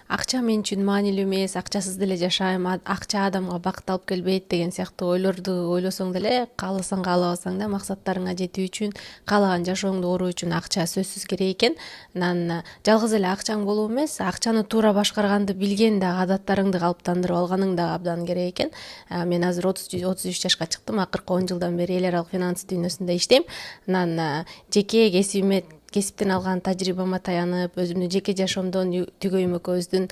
акча мен үчүн маанилүү эмес, акчасыз деле жашайм, акча адамга бакыт алып келбейт деген сыяктуу ойлорду ойлосоң деле кааласаң каалабасаң да максаттарыңа жетүү үчүн, каалаган жашооңду куруу үчүн акча сөзсүз керек экен. Анан жалгыз эле акчаң болуу эмес, акчаны туура башкарганды билген дагы адаттарыңды калыптандырып алганың дагы абдан керек экен. Мен азыр 33 жашка чыктым, акыркы 10 жылдан бери эл аралык финанс дүйнөсүндө иштейм. Анан жеке кесиптен алган тажрыйбама таянып, өзүмдүн жеке жашоомдон түйгөйүм экөөбүздүн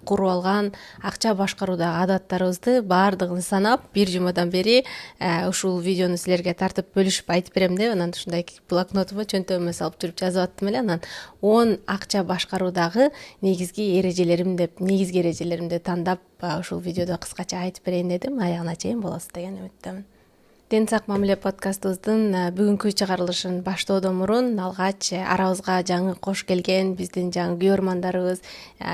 куруп алган акча башкаруудагы адаттарыбызды баардыгын санап, бир жумадан бери ушул видеону силерге тартып бөлүшүп айтып берем деп анан ушундай блокнотума, чөнтөгүмө салып жүрүп жазып аттым эле. Анан 10 акча башкаруудагы негизги эрежелеримди тандап ушул видеодо кыскача айтып берейин дедим. Аягына чейин болосуз деген үмүттөмүн. Ден сак мамиле подкастыбыздын бүгүнкү чыгарылышын баштоодон мурун алгач арабызга жаңы кош келген биздин жаңы күйөрмандарыбыз,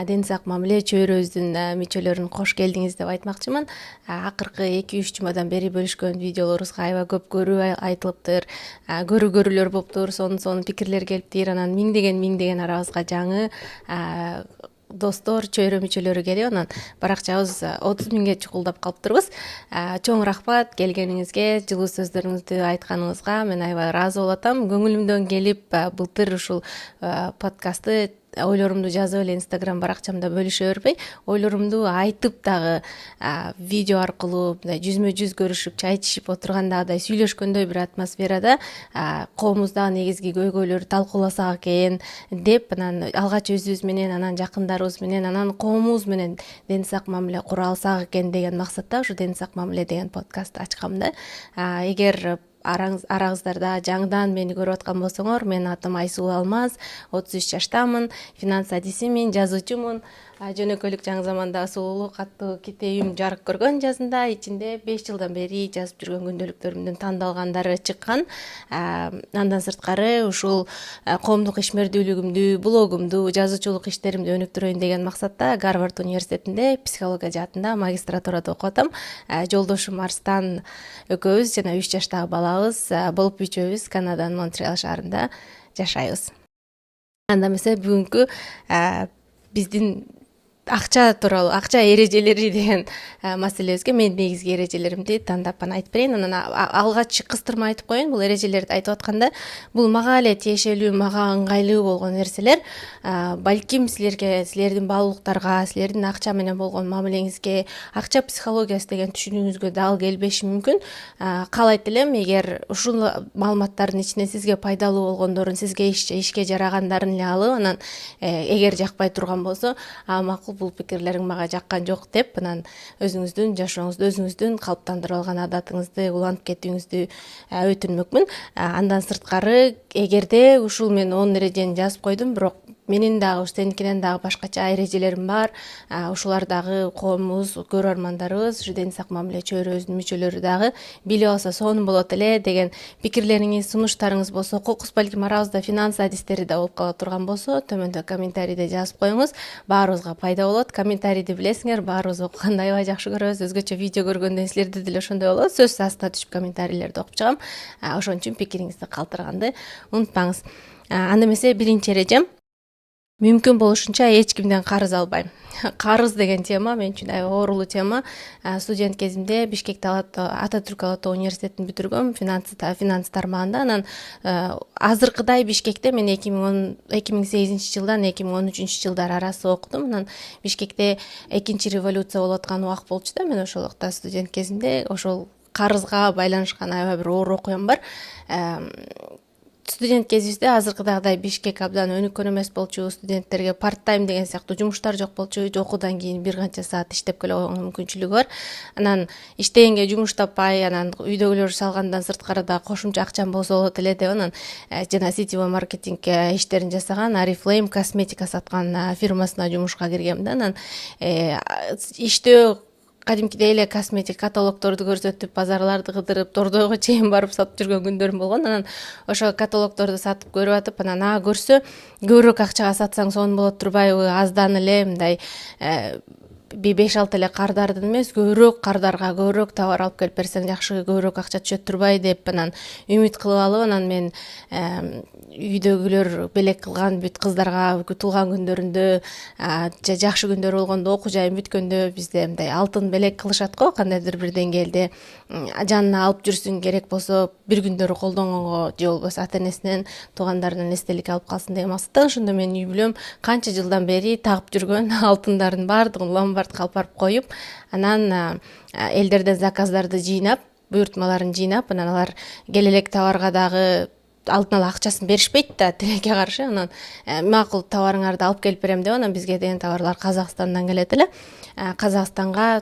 Ден сак мамиле чөйрөбүздүн мүчөлөрүн кош келдиңиз деп айтмакчымын. Акыркы 2-3 жумадан бери бөлүшкөн видеолорубузга аябай көп көрүү айтылыптыр, көрүүлөр болуптур, сонун пикирлер келиптир. Анан миңдеген арабызга жаңы достор, чөйрө мүчөлөрү келип, анан баракчабыз 30 миңге чукулдап калыптырбыз. Чоң рахмат келгениңизге, жылуу сөздөрүңүздү айтканыңызга мен аябай ыраазы болуп атам. Көңүлүмдөн келип былтыр ушул подкастты ойлорумду жазып эле Instagram баракчамда бөлүшө бербей, ойлорумду айтып дагы видео аркылуу мындай жүзмө жүз көрүшүп, чай ичип отургандагыдай сүйлөшкөндөй бир атмосферада коомубуздагы негизги көйгөйлөрдү талкууласак экен деп, анан алгач өзүбүз менен, анан жакындарыбыз менен, анан коомубуз менен Ден сак мамиле кура алсак экен деген максатта ушу Ден сак мамиле деген подкастты ачкам да. Эгер араңыздарда жаңыдан мени көрүп аткан болсоңор, менин атым Айсулуу Алмаз, 33 жаштамын, финанс адисимин, жазуучумун. Жөнөкөйлүк жаңы заманда сулуулук аттуу китебим жарык көргөн жазында, ичинде 5 жылдан бери жазып жүргөн күндөлүктөрүмдүн тандалгандары чыккан. Андан сырткары ушул коомдук ишмердүүлүгүмдү, блогумду, жазуучулук иштеримди өнүктүрөйүн деген максатта Гарвард университетинде психология жаатында магистратурада окуп атам. Жолдошум Арстан экөөбүз жана 3 жаштагы балабыз болуп үчөөбүз Канаданын Монтреал шаарында жашайбыз. Анда эмесе бүгүнкү биздин акча тууралуу, акча эрежелери деген маселебизге мен негизги эрежелеримди тандап айтып берейин. Анан алгач кыстырма айтып коеюн. Бул эрежелерди айтып атканда, бул мага эле тиешелүү, мага ыңгайлуу болгон нерселер. Балким силердин баалуулуктарга, силердин акча менен болгон мамилеңизге, акча психологиясы деген түшүнүгүңүзгө дал келбеши мүмкүн. Каалайт элем, эгер ушул маалыматтардын ичинен сизге пайдалуу болгондорун, сизге ишке жарагандарын эле алып, анан эгер жакпай турган болсо, макул, бул пикирлериң мага жаккан жок деп, анан өзүңүздүн жашооңузду, өзүңүздүн калыптандырып алган адатыңызды улантып кетүүңүздү өтүнмөкмүн. Андан сырткары, эгерде ушул мен 10 эрежени жазып койдум, бирок менин дагы сеникинен дагы башкача эрежелерим бар. Ушулар дагы коомубуз, көрөрмандарыбыз, Ден сак мамиле чөйрөбүздүн мүчөлөрү дагы билип алса сонун болот эле деген пикирлериңиз, сунуштарыңыз болсо, кокус балким арабызда финанс адистери да болуп кала турган болсо, төмөндө комментарийде жазып коюңуз. Баарыбызга пайда болот. Комментарийди билесиңер, баарыбыз окуганды аябай жакшы көрөбүз. Өзгөчө видео көргөндөн силерде деле ошондой болот. Сөзсүз астына түшүп комментарийлерди окуп чыгам. Ошон үчүн пикириңизди калтырганды унутпаңыз. Анда эмесе биринчи эрежем: мүмкүн болушунча эч кимден карыз албайм. Карыз деген тема мен үчүн аябай оорулуу тема. Студент кезимде Бишкекте Ататүрк Ала Тоо университетин бүтүргөм, финанс тармагында. Анан азыркыдай Бишкекте мен 2008 жылдан 2013 жылдар арасы окудум. Анан Бишкекте экинчи революция болуп аткан убак болчу да. Мен ошол убакта студент кезимде ошол карызга байланышкан аябай бир оор окуям бар. Студент кезибизде азыркыдагыдай Бишкек абдан өнүккөн эмес болчу, студенттерге part-time деген сыяктуу жумуштар жок болчу, окуудан кийин бир канча саат иштеп келе койгонго мүмкүнчүлүгү бар. Анан иштегенге жумуш таппай, анан үйдөгүлөр салгандан сырткары да кошумча акчам болсо болот эле деп, анан жана сетевой маркетинг иштерин жасаган Oriflame косметика саткан фирмасына жумушка киргем да. Анан иштөө кадимкидей эле косметик каталогторду көрсөтүп, базарларды кыдырып, тордойго чейин барып сатып жүргөн күндөрүм болгон. Анан ошо каталогторду сатып көрүп атып, анан көрсө көбүрөөк акчага сатсаң сонун болот турбайбы, аздан эле мындай 5-6 эле кардардын эмес, көбүрөөк кардарга көбүрөөк товар алып келип берсең жакшы, көбүрөөк акча түшөт турбай деп анан үмүт кылып алып, анан мен үйдөгүлөр белек кылган бүт кыздарга туулган күндөрүндө жакшы күндөр болгондо, окуу жайым бүткөндө бизде мындай алтын белек кылышат го, кандайдыр бир деңгээлде жанына алып жүрсүн, керек болсо бир күндөрү колдонгонго же болбосо ата энесинен, туугандарынан эстелик алып калсын деген максаттан. Ошондо менин үй бүлөм канча жылдан бери тагып жүргөн алтындардын баардыгын ломбардка алып барып коюп, анан элдерден заказдарды жыйнап, буйртмаларын жыйнап, анан алар келе элек товарга дагы алдын ала акчасын беришпейт да, тилекке каршы. Анан макул товарыңарды алып келип берем деп, анан бизге деген товарлар Казакстандан келет эле. Казакстанга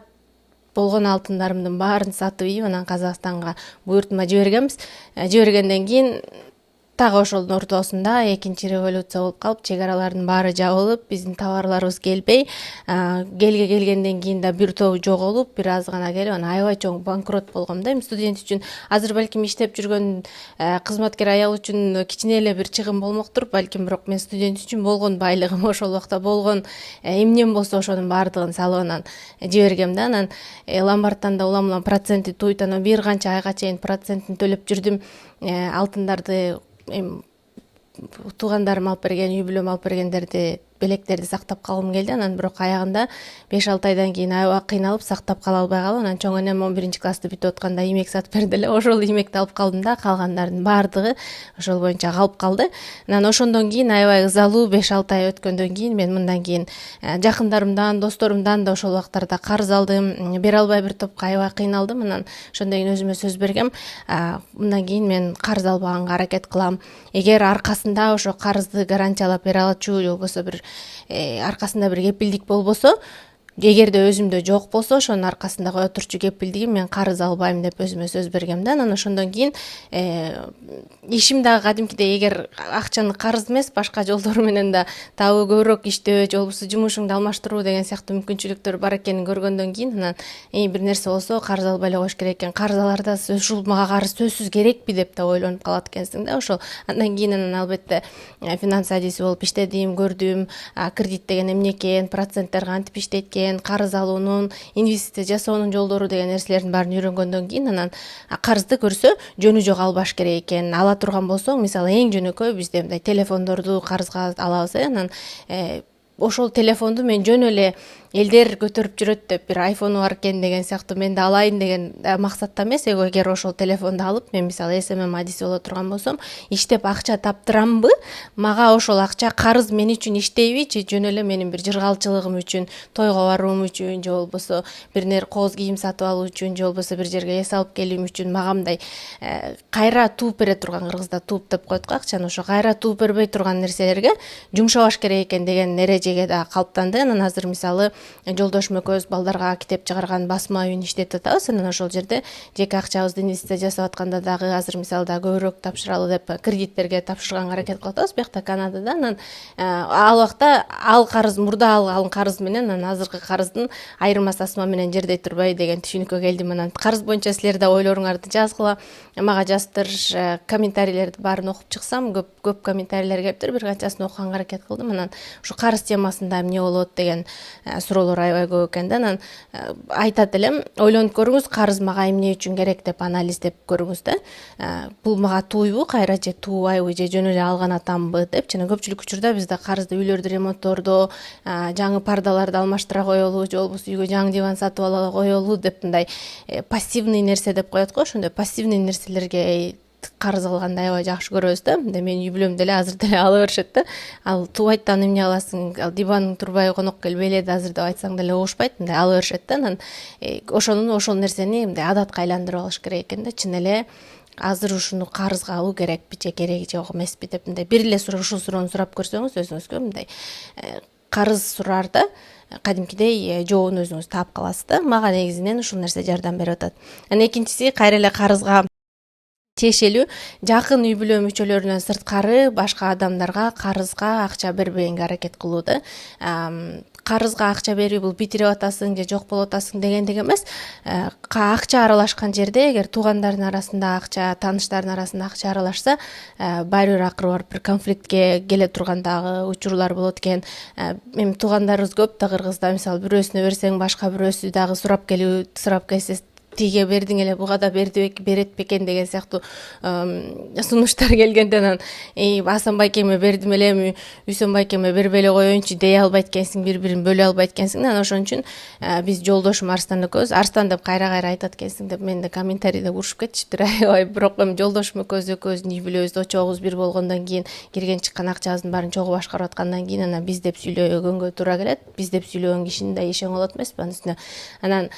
болгон алтындарымдын баарын сатып ийип, анан Казакстанга буйртма жибергенбиз. Жибергенден кийин так ошонун ортосунда экинчи революция болуп калып, чек аралардын баары жабылып, биздин товарларыбыз келбей, келгенден кийин да бир тобу жоголуп, бир аз гана келип, анан аябай чоң банкрот болгом да. Эми студент үчүн азыр балким иштеп жүргөн кызматкер аял үчүн кичине эле бир чыгым болмоктур, балким, бирок мен студент үчүн болгон байлыгым, ошол убакта болгон эмнем болсо ошонун баардыгын салып анан жибергем да. Анан ломбардтан да улам проценти туйт, анан бир канча айга чейин процентин төлөп жүрдүм. Алтындарды туугандарым алып берген, үй бүлөм алып бергендерди, белектерди сактап калгым келди. Анан бирок аягында 5-6 айдан кийин аябай кыйналып сактап кала албай калып, анан чоң энем 11-классты бүтүп атканда имек сатып берди эле. Ошол имекти алып калдым да, калгандардын баардыгы ошол боюнча калып калды. Анан ошондон кийин аябай ызалуу 5-6 ай өткөндөн кийин мен мындан кийин жакындарымдан, досторумдан да ошол убактарда карыз алдым. Бере албай бир топко аябай кыйналдым. Анан ошондон кийин өзүмө сөз бергем, мындан кийин мен карыз албаганга аракет кылам. Эгер аркасында ошо карызды гарантиялап бере алчу, же болбосо бир аркасында бир кепилдик болбосо, эгерде өзүмдө жок болсо, ошонун аркасында кое турчу кепилдигим, мен карыз албайм деп өзүмө сөз бергем да. Анан ошондон кийин ишим дагы кадимкидей, эгер акчаны карыз эмес, башка жолдору менен да дагы көбүрөөк иштөө, же болбосо жумушуңду алмаштыруу деген сыяктуу мүмкүнчүлүктөр бар экенин көргөндөн кийин, анан бир нерсе болсо карыз албай эле коюш керек экен. Карыз аларда ушул мага карыз сөзсүз керекпи деп да ойлонуп калат экенсиң да. Ошол андан кийин анан албетте финанс адиси болуп иштедим, көрдүм, кредит деген эмне экен, проценттер кантип иштейт экен, карыз алуунун, инвестиция жасоонун жолдору деген нерселердин баарын үйрөнгөндөн кийин, анан карызды көрсө жөнү жок албаш керек экен. Ала турган болсоң, мисалы эң жөнөкөй бизде мындай телефондорду карызга алабыз, анан ошол телефонду мен жөн эле элдер көтөрүп жүрөт деп, бир айфону бар экен деген сыяктуу мен да алайын деген максатта эмес. Эгер ошол телефонду алып мен мисалы СММ адиси боло турган болсом, иштеп акча таптырамбы, мага ошол акча карыз мен үчүн иштейби, же жөн эле менин бир жыргалчылыгым үчүн, тойго баруум үчүн, же болбосо бир нер кооз кийим сатып алуу үчүн, же болбосо бир жерге эс алып келүүм үчүн мага мындай кайра тууп бере турган, кыргызда тууп деп коет го акчаны, ошо кайра тууп бербей турган нерселерге жумшабаш керек экен деген эрежеге да калыптанды. Анан азыр мисалы жолдошум экөөбүз балдарга китеп чыгарган басма үйүн иштетип атабыз. Анан ошол жерде жеке акчабызды инвестиция жасап атканда дагы азыр мисалы да көбүрөөк тапшыралы деп кредиттерге тапшырганга аракет кылып атабыз биякта, Канадада. Анан ал убакта ал карыз, мурда алган карыз менен анан азыркы карыздын айырмасы асман менен жердей турбай деген түшүнүккө келдим. Анан карыз боюнча силер да ойлоруңарды жазгыла, мага жазыптыр, комментарийлерди баарын окуп чыксам, көп комментарийлер келиптир, бир канчасын окуганга аракет кылдым. Анан ушу карыз темасында эмне болот деген суроолор аябай көп экен да. Анан айтат элем, ойлонуп көрүңүз, карыз мага эмне үчүн керек деп анализдеп көрүңүз да. Бул мага тууйбу кайра, же туубайбы, же жөн эле алган атамбы деп. Жана көпчүлүк учурда бизде карызды үйлөрдү ремонттордо, жаңы пардаларды алмаштыра коелу, же болбосо үйгө жаңы диван сатып ала коелу деп мындай пассивный нерсе деп коет го. Ошондой пассивный нерселерге карыз алганды аябай жакшы көрөбүз да. Менин үй бүлөм деле азыр деле ала беришет да. Ал туубайт да, эмне аласың, ал диваның турбай конок келбей эле да азыр деп айтсаң деле угушпайт, мындай ала беришет да. Анан ошол нерсени мындай адатка айландырып алыш керек экен да. Чын эле азыр ушуну карызга алуу керекпи, же керек жок эмеспи деп мындай бир эле ушул суроону сурап көрсөңүз өзүңүзгө, мындай карыз сураарда кадимкидей жообун өзүңүз таап каласыз да. Мага негизинен ушул нерсе жардам берип атат. Анан экинчиси, кайра эле карызга тиешелүү жакын үй бүлө мүчөлөрүнөн сырткары башка адамдарга карызга акча бербегенге аракет кылуу да. карызга акча берүү бул битирип атасың же жок болуп атасың дегендик эмес. Акча аралашкан жерде эгер туугандардын арасында акча, тааныштардын арасында акча аралашса, баары бир акыры барып бир конфликтке келе турган дагы учурлар болот экен. Эми туугандарыбыз көп да Кыргызда, мисалы бирөөсүнө берсең башка бирөөсү дагы сурап келсе тиге бердиң эле буга да берет бекен деген сыяктуу сунуштар келгенде анан Асан байкеме бердим эле, эми Үсөн байкеме бербей эле коеюнчу дей албайт экенсиң, бири бирин бөлө албайт экенсиң. Анан ошон үчүн биз жолдошум Арстан экөөбүз, Арстан деп кайра айтат экенсиң деп менде комментарийде урушуп кетишиптир. Аябай, бирок эми жолдошум экөөбүз үй бүлөбүз, очогубуз бир болгондон кийин, кирген чыккан акчабыздын баарын чогуу башкарып аткандан кийин анан биз деп сүйлөгөнгө туура келет. Биз деп сүйлөгөн кишинин да ишең болот эмеспи анын үстүнө. Анан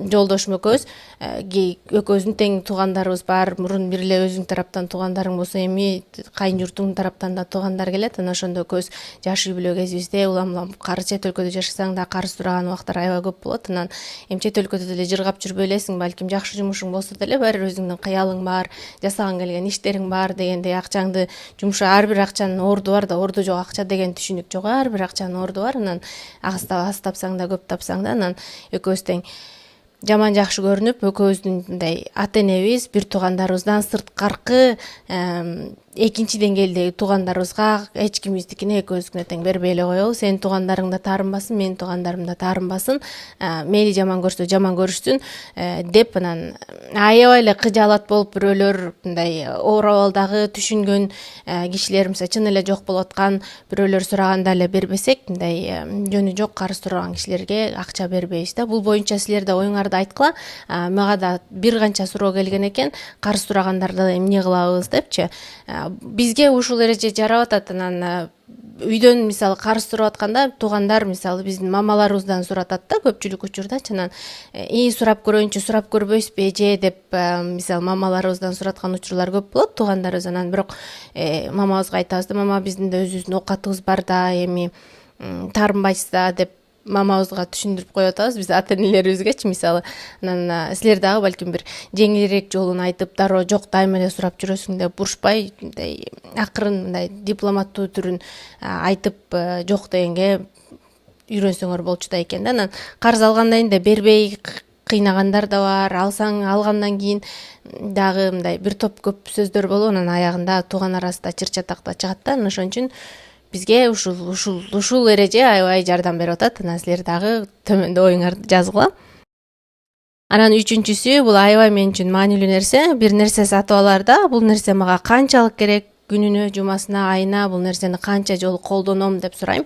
жолдошум экөөбүздүн тең туугандарыбыз бар. Мурун бир эле өзүң тараптан туугандарың болсо, эми кайын журтуң тараптан да туугандар келет. Анан ошондо экөөбүз жаш үй бүлө кезибизде улам карыз чет өлкөдө жашасаң да карыз сураган убактар аябай көп болот. Анан эми чет өлкөдө деле жыргап жүрбөй элесиң, балким жакшы жумушуң болсо деле баары бир өзүңдүн кыялың бар, жасагың келген иштериң бар дегендей акчаңды жумуша, ар бир акчанын орду бар да, орду жок акча деген түшүнүк жок. Ар бир акчанын орду бар. Анан аз тапсаң да, көп тапсаң да, анан экөөбүз тең жаман жакшы көрүнүп, экөөбүздүн мындай ата энебиз, бир туугандарыбыздан сырткаркы экинчи деңгээлдеги туугандарыбызга эч кимибиздикине экөөбүздүкүнө тең бербей эле коелу. Сенин туугандарың да таарынбасын, менин туугандарым да таарынбасын, мейли жаман көрсө жаман көрүшсүн деп анан аябай эле кыжаалат болуп, бирөөлөр мындай оор абалдагы түшүнгөн кишилер, мисалы чын эле жок болуп аткан бирөөлөр сураганда эле бербесек, мындай жөнү жок карыз сураган кишилерге акча бербейбиз да. Бул боюнча силер да оюңарды айткыла. Мага да бир канча суроо келген экен, карыз сурагандарды эмне кылабыз депчи. Бизге ушул эреже жарап атат. Анан үйдөн мисалы карыз сурап атканда туугандар, мисалы биздин мамаларыбыздан суратат да көпчүлүк учурдачы. Анан сурап көрөйүнчү, сурап көрбөйсүзбү эже деп мисалы мамаларыбыздан сураткан учурлар көп болот туугандарыбыз. Анан бирок мамабызга айтабыз да, мама биздин да өзүбүздүн оокатыбыз бар да, эми таарынбайсыз да деп мамабызга түшүндүрүп коюп атабыз биз ата энелерибизгечи мисалы. Анан силер дагы балким бир жеңилирээк жолун айтып, дароо жок дайыма эле сурап жүрөсүң деп урушпай, мындай акырын, мындай дипломаттуу түрүн айтып жок дегенге үйрөнсөңөр болчу да экен да. Анан карыз алгандан кийин да бербей кыйнагандар да бар. Алгандан кийин дагы мындай бир топ көп сөздөр болуп, анан аягында тууган арасында чыр чатак да чыгат да. Ошон үчүн бизге ушул эреже аябай жардам берип атат. Анан силер дагы төмөндө оюңарды жазгыла. Анан үчүнчүсү, бул аябай мен үчүн маанилүү нерсе. Бир нерсе сатып алаарда, бул нерсе мага канчалык керек, күнүнө, жумасына, айына бул нерсени канча жолу колдоном деп сурайм.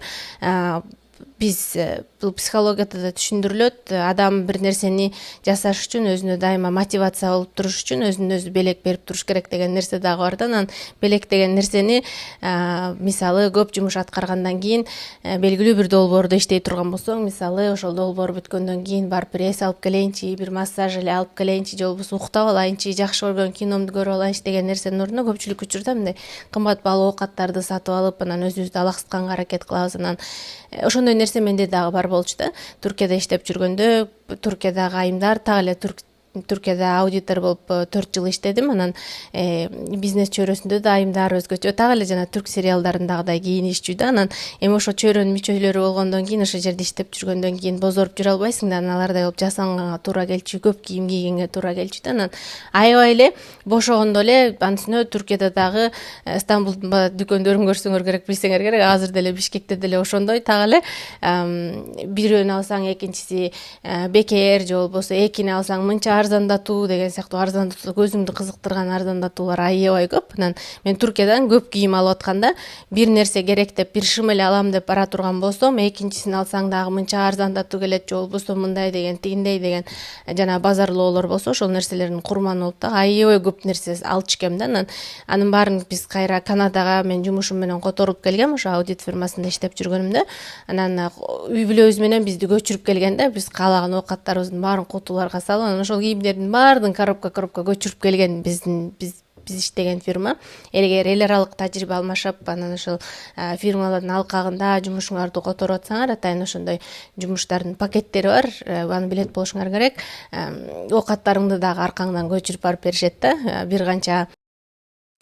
Биз бул психологияда да түшүндүрүлөт. Адам бир нерсени жасаш үчүн өзүнө дайыма мотивация болуп туруш үчүн өзүнө өзү белек берип туруш керек деген нерсе дагы бар да. Анан белек деген нерсени мисалы көп жумуш аткаргандан кийин белгилүү бир долбоордо иштей турган болсоң, мисалы ошол долбоор бүткөндөн кийин барып бир эс алып келейинчи, бир массаж эле алып келейинчи, же болбосо уктап алайынчы, жакшы көргөн киномду көрүп алайынчы деген нерсенин ордуна көпчүлүк учурда мындай кымбат баалуу оокаттарды сатып алып, анан өзүбүздү алаксытканга аракет кылабыз. Анан ошондой нерсе менде дагы бар болчу да. Туркияда иштеп жүргөндө, Туркиядагы айымдар, так эле Туркияда аудитор болуп 4 жыл иштедим. Анан бизнес чөйрөсүндө да айымдар өзгөчө, так эле жана түрк сериалдарындагыдай кийинишчү да. Анан эми ошо чөйрөнүн мүчөлөрү болгондон кийин, ошол жерде иштеп жүргөндөн кийин бозоруп жүрө албайсың да. Анан алардай болуп жасанганга туура келчү, көп кийим кийгенге туура келчү да. Анан аябай эле бошогондо эле анын үстүнө Туркияда дагы Стамбулдун дүкөндөрүн көрсөңөр керек, билсеңер керек. Азыр деле Бишкекте деле ошондой так эле бирөөнү алсаң экинчиси бекер, же болбосо экини алсаң мынча арзандатуу деген сыяктуу арзандатуу, көзүңдү кызыктырган арзандатуулар аябай көп. Анан мен Туркиядан көп кийим алып атканда бир нерсе керек деп, бир шым эле алам деп бара турган болсом, экинчисин алсаң дагы мынча арзандатуу келет, же болбосо мындай деген, тигиндей деген жана базарлоолор болсо, ошол нерселердин курманы болуп да аябай көп нерсе алчу экем да. Анын баарын биз кайра Канадага мен жумушум менен которуп келгем, ошо аудит фирмасында иштеп жүргөнүмдө. Анан үй бүлөбүз менен бизди көчүрүп келгенде, биз каалаган оокаттарыбыздын баарын кутуларга салып, анан ошол кийимдердин баарын коробка көчүрүп келген биз иштеген фирма. Эгер эл аралык тажрыйба алмашып, анан ошол фирмалардын алкагында жумушуңарды которуп атсаңар, атайын ошондой жумуштардын пакеттери бар. Аны билет болушуңар керек. Оокаттарыңды дагы аркаңдан көчүрүп барып беришет да. Бир канча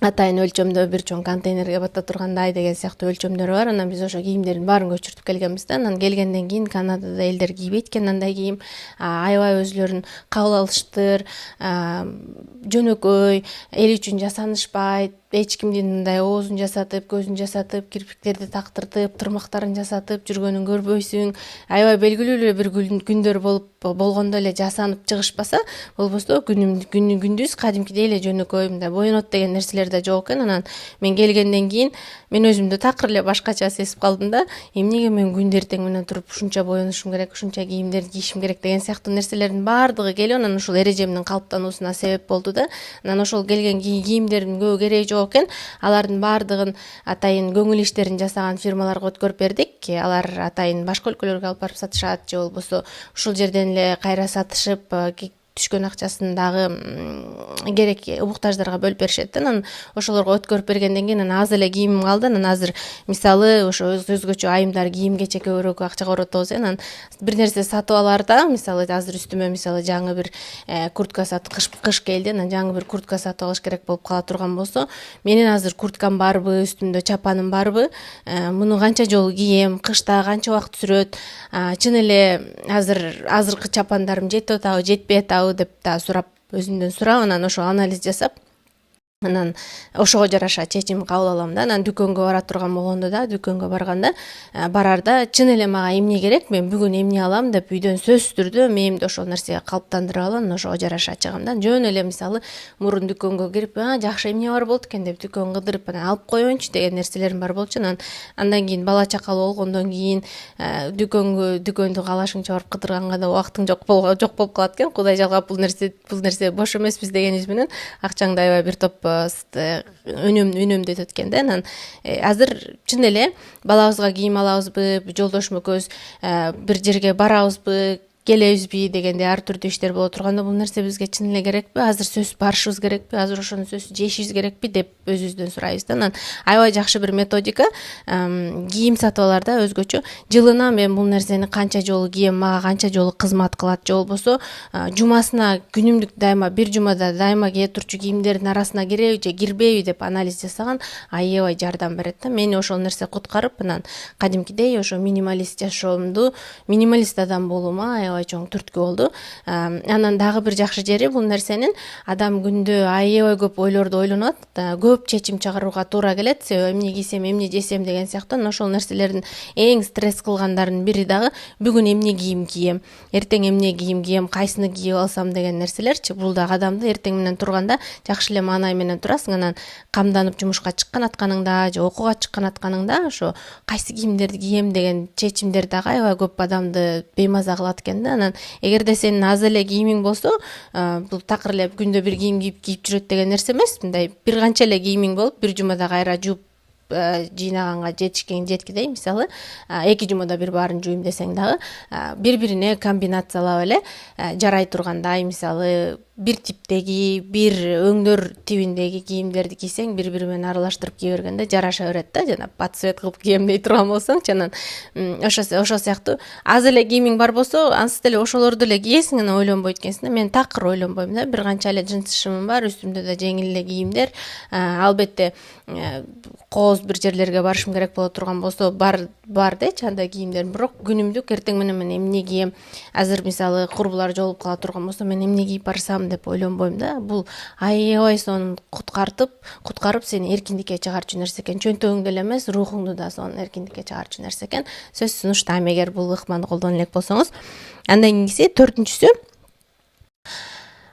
атайын өлчөмдө бир чоң контейнерге бата тургандай деген сыяктуу өлчөмдөр бар. Анан биз ошо кийимдердин баарын көчүртүп келгенбиз да. Анан келгенден кийин Канадада элдер кийбейт экен андай кийим. Аябай өзүлөрүн кабыл алыштыр, жөнөкөй, эл үчүн жасанышпайт. Эч кимдин мындай оозун жасатып, көзүн жасатып, кирпиктерди тактыртып, тырмактарын жасатып жүргөнүн көрбөйсүң. Аябай белгилүү эле бир күндөр болгондо эле жасанып чыгышпаса, болбосо күндүз кадимкидей эле жөнөкөй мындай боенот деген нерселер да жок экен. Анан мен келгенден кийин мен өзүмдү такыр эле башкача сезип калдым да. Эмнеге мен күндө эртең менен туруп ушунча боенушум керек, ушунча кийимдерди кийишим керек деген сыяктуу нерселердин баардыгы келип анан ушул эрежемдин калыптануусуна себеп болду да. Анан ошол келген кийимдердин көбү кереги жок экен. Алардын баардыгын атайын көңүл иштерин жасаган фирмаларга өткөрүп бердик. Алар атайын башка өлкөлөргө алып барып сатышат же болбосо ушул жерден эле кайра сатышып түшкөн акчасын дагы керек убуктаждарга бөлүп беришет да. Анан ошолорго өткөрүп бергенден кийин анан аз эле кийимим калды. Анан азыр мисалы ошо өзгөчө айымдар кийим кече көбүрөөк акча коротобуз. Анан бир нерсе сатып алаарда, мисалы азыр үстүмө мисалы жаңы бир куртка кыш келди, анан жаңы бир куртка сатып алыш керек болуп кала турган болсо, менин азыр курткам барбы, үстүмдө чапаным барбы, муну канча жолу кием, кышта канча убакыт сүрөт, чын эле азыркы чапандарым жетип атабы, жетпей атабы деп да сурап, өзүмдөн сурап, анан ошо анализ жасап, анан ошого жараша чечим кабыл алам да. Анан дүкөнгө бара турган болгондо да, дүкөнгө барарда чын эле мага эмне керек, мен бүгүн эмне алам деп үйдөн сөзсүз түрдө мээмди ошол нерсеге калыптандырып алып, анан ошого жараша чыгам да. Жөн эле мисалы мурун дүкөнгө кирип, жакшы эмне бар болот экен деп дүкөн кыдырып, анан алып коеюнчу деген нерселерим бар болчу. Андан кийин бала чакалуу болгондон кийин дүкөндү каалашыңча барып кыдырганга да убактың жок болуп калат экен. Кудай жалгап бул нерсе бош эмеспиз дегенибиз менен акчаңды аябай бир топ үнөмдөйт экен да. Анан азыр чын эле балабызга кийим алабызбы, жолдошум экөөбүз бир жерге барабызбы, келебизби дегенде ар түрдүү иштер боло турганда, бул нерсе бизге чын эле керекпи, азыр сөзсүз барышыбыз керекпи, азыр ошону сөзсүз жешибиз керекпи деп өзүбүздөн сурайбыз да. Анан аябай жакшы бир методика, кийим сатып алаарда өзгөчө жылына мен бул нерсени канча жолу кием, мага канча жолу кызмат кылат, же болбосо жумасына күнүмдүк дайыма бир жумада дайыма кие турчу кийимдердин арасына киреби же кирбейби деп анализ жасаган аябай жардам берет да. Мени ошол нерсе куткарып, анан кадимкидей ошо минималист жашоомду, минималист адам болуума аябай чоң түрткү болду. Анан дагы бир жакшы жери, бул нерсенин адам күндө аябай көп ойлорду ойлонот, көп чечим чыгарууга туура келет. Себеби эмне кийсем, эмне жесем деген сыяктуу. Ошол нерселердин эң стресс кылгандарынын бири дагы бүгүн эмне кийим кием, эртең эмне кийим кием, кайсыны кийип алсам деген нерселерчи. Бул дагы адамды эртең менен турганда жакшы эле маанай менен турасың. Анан камданып жумушка чыккан атканыңда же окууга чыккан атканыңда ошо кайсы кийимдерди кием деген чечимдер дагы аябай көп адамды беймаза кылат экен да. Анан эгерде сенин аз эле кийимиң болсо, бул такыр эле күндө бир кийим кийип жүрөт деген нерсе эмес. Мындай бир канча эле кийимиң болуп, бир жумада кайра жууп жыйнаганга жеткидей, мисалы 2 жумада бир баарын жууйм десең дагы бири-бирине комбинациялап эле жарай тургандай, мисалы бир типтеги, бир өңдөр тибиндеги кийимдерди кийсең, бири-бири менен аралаштырып кие бергенде жараша берет да. Жана пат свет кылып кием дей турган болсоңчу, анан ошол сыяктуу аз эле кийимиң бар болсо, ансыз деле ошолорду эле кийесиң, анан ойлонбойт экенсиң да. Мен такыр ойлонбойм да. Бир канча эле джинс шымым бар, үстүмдө да жеңил эле кийимдер. Албетте кооз бир жерлерге барышым керек боло турган болсо, бар дечи андай кийимдерим, бирок күнүмдүк эртең менен мен эмне кием, азыр мисалы курбулар жолугуп кала турган болсо, мен эмне кийип барсам деп ойлонбойм да. Бул аябай сонун куткарып сени эркиндикке чыгарчу нерсе экен. Чөнтөгүңдү эле эмес, рухуңду да сонун эркиндикке чыгарчу нерсе экен. Сөзсүз сунуштайм эгер бул ыкманы колдоно элек болсоңуз. Андан кийинкиси, төртүнчүсү,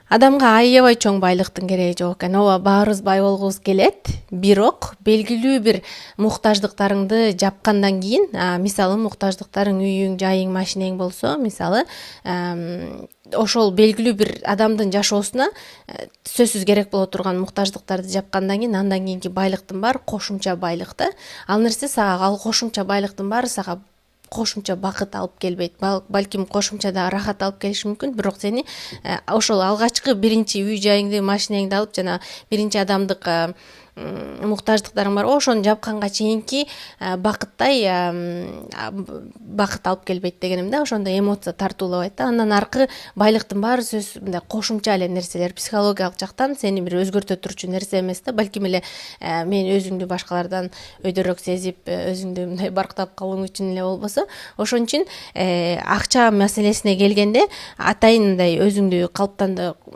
адамга аябай чоң байлыктын кереги жок экен. Ооба, баарыбыз бай болгубуз келет, бирок белгилүү бир муктаждыктарыңды жапкандан кийин, мисалы муктаждыктарың үйүң, жайың, машинең болсо, мисалы ошол белгилүү бир адамдын жашоосуна сөзсүз керек боло турган муктаждыктарды жапкандан кийин, андан кийинки байлыктын баары кошумча байлык да. Ал нерсе сага, ал кошумча байлыктын баары сага кошумча бакыт алып келбейт, балким кошумча дагы рахат алып келиши мүмкүн, бирок сени ошол алгачкы биринчи үй жайыңды, машинеңди алып жана биринчи адамдык муктаждыктарың барбы, ошону жапканга чейинки бакыттай бакыт алып келбейт дегеним да, ошондой эмоция тартуулабайт да. Андан аркы байлыктын баары сөзсүз мындай кошумча эле нерселер, психологиялык жактан сени бир өзгөртө турчу нерсе эмес да. Балким эле мен өзүңдү башкалардан өйдөрөөк сезип, өзүңдү мындай барктап калууң үчүн эле болбосо, ошон үчүн акча маселесине келгенде атайын мындай өзүңдү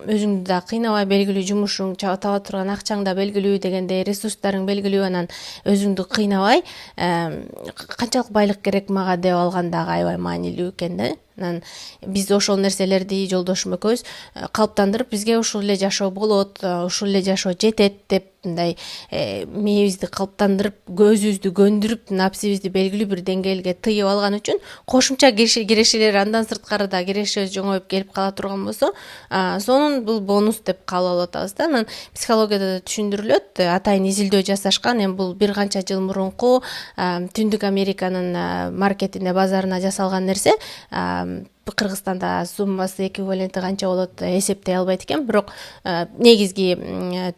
өзүңдү да кыйнабай, белгилүү жумушуң, таба турган акчаң да белгилүү дегенде, ресурстарың белгилүү, анан өзүңдү кыйнабай канчалык байлык керек мага деп алган дагы аябай маанилүү экен да. Анан биз ошол нерселерди жолдошум экөөбүз калыптандырып, бизге ушул эле жашоо болот, ушул эле жашоо жетет деп мындай мээбизди калыптандырып, өзүбүздү көндүрүп, напсибизди белгилүү бир деңгээлге тыйып алган үчүн кошумча кирешелер андан сырткары да кирешебиз жоңоюп келип кала турган болсо, сонун бул бонус деп кабыл алып атабыз да. Анан психологияда да түшүндүрүлөт, атайын изилдөө жасашкан, эми бул бир канча жыл мурунку Түндүк Американын маркетинде, базарына жасалган нерсе. Кыргызстанда суммасы эквиваленти канча болот эсептей албайт экен, бирок негизги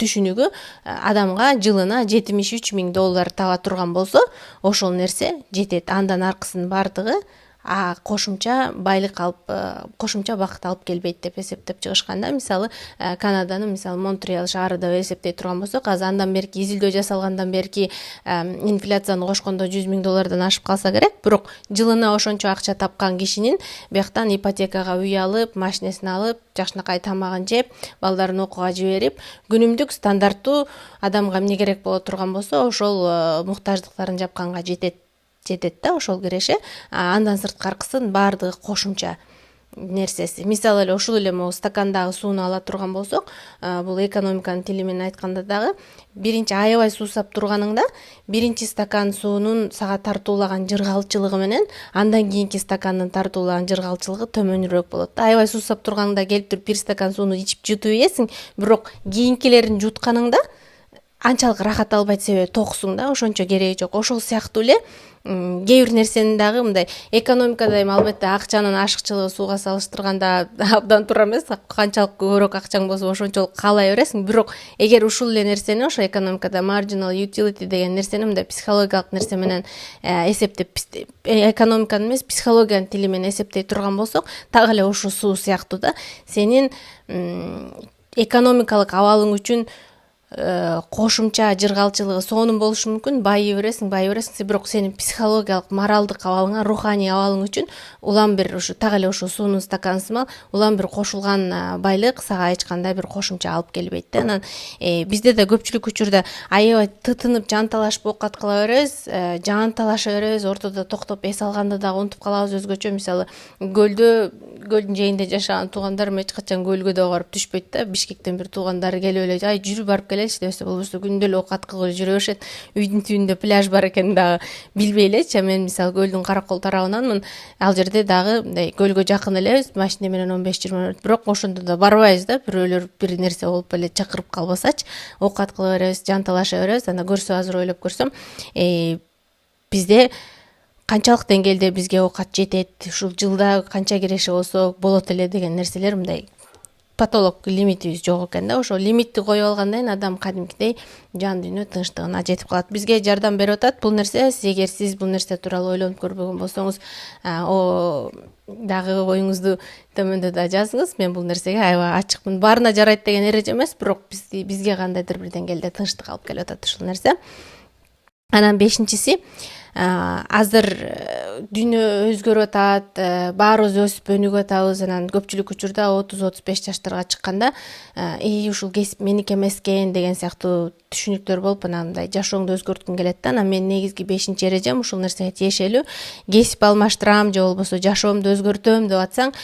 түшүнүгү адамга жылына $73.000 таба турган болсо, ошол нерсе жетет. Андан аркысынын баардыгы кошумча байлык алып, кошумча бакыт алып келбейт деп эсептеп чыгышкан да. Мисалы Канаданын, мисалы Монтреал шаары деп эсептей турган болсок, азыр андан берки изилдөө жасалгандан берки инфляцияны кошкондо $100.000 ашып калса керек, бирок жылына ошончо акча тапкан кишинин бияктан ипотекага үй алып, машинесин алып, жакшынакай тамагын жеп, балдарын окууга жиберип, күнүмдүк стандарттуу адамга эмне керек боло турган болсо, ошол муктаждыктарын жапканга жетет да ошол киреше. Андан сырткаркысын баардыгы кошумча нерсеси. Мисалы эле ушул эле могу стакандагы сууну ала турган болсок, бул экономиканын тили менен айтканда дагы биринчи аябай суусап турганыңда биринчи стакан суунун сага тартуулаган жыргалчылыгы менен андан кийинки стакандын тартуулаган жыргалчылыгы төмөнүрөөк болот. Аябай суусап турганыңда келип туруп бир стакан сууну ичип жутуп ийесиң, бирок кийинкилерин жутканыңда анчалык рахат албайт, себеби токсуң да, ошончо кереги жок. Ошол сыяктуу эле кээ бир нерсенин дагы мындай экономикада эми албетте акчанын ашыкчылыгы сууга салыштырганда абдан туура эмес, канчалык көбүрөөк акчаң болсо ошончолук каалай бересиң, бирок эгер ушул эле нерсени ошо экономикада marginal utility деген нерсени мындай психологиялык нерсе менен эсептеп, экономиканын эмес, психологиянын тили менен эсептей турган болсок, так эле ушул суу сыяктуу да, сенин экономикалык абалың үчүн кошумча жыргалчылыгы сонун болушу мүмкүн, байый бересиң, бирок сенин психологиялык, моралдык абалыңа, руханий абалың үчүн улам бир ушу так эле ушу суунун стаканы сымал улам бир кошулган байлык сага эч кандай бир кошумча алып келбейт да. Анан бизде да көпчүлүк учурда аябай тытынып, жанталашып оокат кыла беребиз, жанталаша беребиз, ортодо токтоп эс алганды дагы унутуп калабыз өзгөчө. Мисалы көлдүн жээгинде жашаган туугандарым эч качан көлгө да барып түшпөйт да. Бишкектен бир туугандары келип эле, ай жүрүп барып келеличи десе, болбосо күндө эле оокат кылып жүрө беришет. Үйдүн түбүндө пляж бар экенин дагы билбей элечи. Мен мисалы көлдүн каракол тарабынанмын, ал жерде дагы мындай көлгө жакын элебиз, машина менен 15-20 мүнөт, бирок ошондо да барбайбыз да, бирөөлөр бир нерсе болуп эле чакырып калбасачы, оокат кыла беребиз, жанталаша беребиз. Анда көрсө азыр ойлоп көрсөм, бизде канчалык деңгээлде бизге оокат жетет, ушул жылда канча киреше болсо болот эле деген нерселер мындай потолок лимитибиз жок экен да. Ошо лимитти коюп алгандан кийин адам кадимкидей жан дүйнө тынчтыгына жетип калат. Бизге жардам берип атат бул нерсе. Эгер сиз бул нерсе тууралуу ойлонуп көрбөгөн болсоңуз, дагы оюңузду төмөндө да жазыңыз. Мен бул нерсеге аябай ачыкмын. Баарына жарайт деген эреже эмес, бирок бизге кандайдыр бир деңгээлде тынчтык алып келип атат ушул нерсе. Анан бешинчиси, азыр дүйнө өзгөрүп атат, баарыбыз өсүп өнүгүп атабыз. Анан көпчүлүк учурда 30-35 жаштарга чыкканда ушул кесип меники эмес экен деген сыяктуу түшүнүктөр болуп, анан мындай жашооңду өзгөрткүң келет да. Анан менин негизги 5-чи эрежем ушул нерсеге тиешелүү. Кесип алмаштырам же болбосо жашоомду өзгөртөм деп атсаң,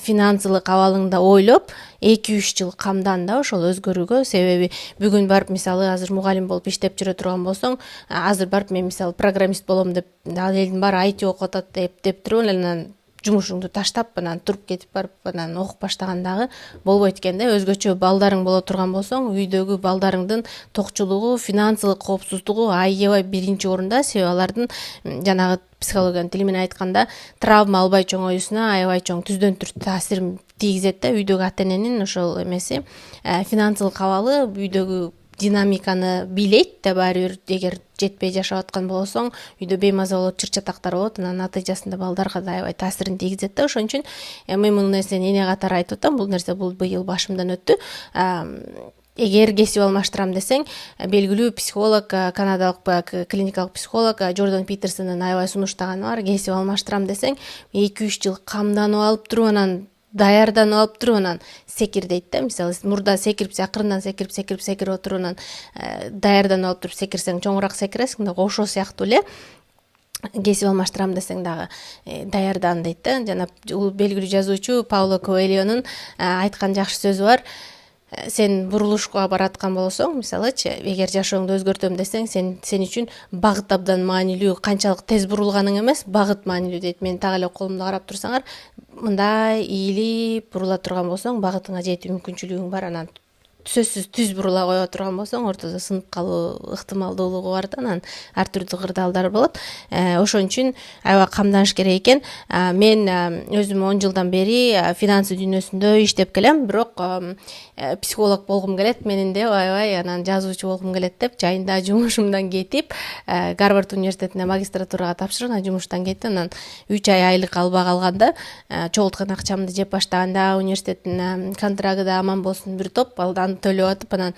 финансылык абалыңды ойлоп 2-3 жыл камдан да ошол өзгөрүүгө. Себеби бүгүн барып, мисалы азыр мугалим болуп иштеп жүрө турган болсоң, азыр барып мен мисалы программист болом деп, ал элдин баары IT окуп атат деп туруп анан жумушуңду таштап анан туруп кетип барып анан окуп баштагандагы болбойт экен да. Өзгөчө балдарың боло турган болсоң, үйдөгү балдарыңдын токчулугу, финансылык коопсуздугу аябай биринчи орунда. Себеби алардын жанагы психологиянын тили менен айтканда травма албай чоңоюусуна аябай чоң түздөн түр таасирин тийгизет да. Үйдөгү ата эненин ошол эмеси финансылык абалы үйдөгү динамиканы бийлейт да. Баары бир эгер жетпей жашап аткан болсоң, үйдө беймаза болот, чыр-чатактар болот, анан натыйжасында балдарга да аябай таасирин тийгизет да. Ошон үчүн мен бул нерсени эне катары айтып атам. Бул нерсе быйыл башымдан өттү. Эгер кесип алмаштырам десең, белгилүү психолог, канадалык клиникалык психолог Джордан Питерсондун аябай сунуштаганы бар. Кесип алмаштырам десең, 2-3 жыл камданып алып туруп, анан даярданып алып туруп, анан секир дейт да. Мисалы, мурда секирип, акырындан секирип отуруп, анан даярданып алып туруп секирсең чоңураак секиресиң да. Ошол сыяктуу эле кесип алмаштырам десең дагы даярдан дейт да. Жана белгилүү жазуучу Пауло Коэльонун айткан жакшы сөзү бар. Сен бурулушка бараткан болсоң, мисалычы, эгер жашооңду өзгөртөм десең, сен үчүн багыт абдан маанилүү. Канчалык тез бурулганың эмес, багыт маанилүү дейт. Мен так эле колумду карап турсаңар, мындай ийилип бурула турган болсоң, багытыңа жетүү мүмкүнчүлүгүң бар. Анан сөзсүз түз бурула кое турган болсоң, ортодо сынып калуу ыктымалдуулугу бар да. Анан ар түрдүү кырдаалдар болот. Ошон үчүн аябай камданыш керек экен. Мен өзүм 10 жылдан бери финансы дүйнөсүндө иштеп келем, бирок психолог болгум келет, менин деп аябай анан жазуучу болгум келет деп жайында жумушумдан кетип, Гарвард университетине магистратурага тапшырып, анан жумуштан кетип, анан 3 ай айлык албай калганда, чогулткан акчамды жеп баштаганда, университеттин контрагы да аман болсун бир топ аны төлөп атып, анан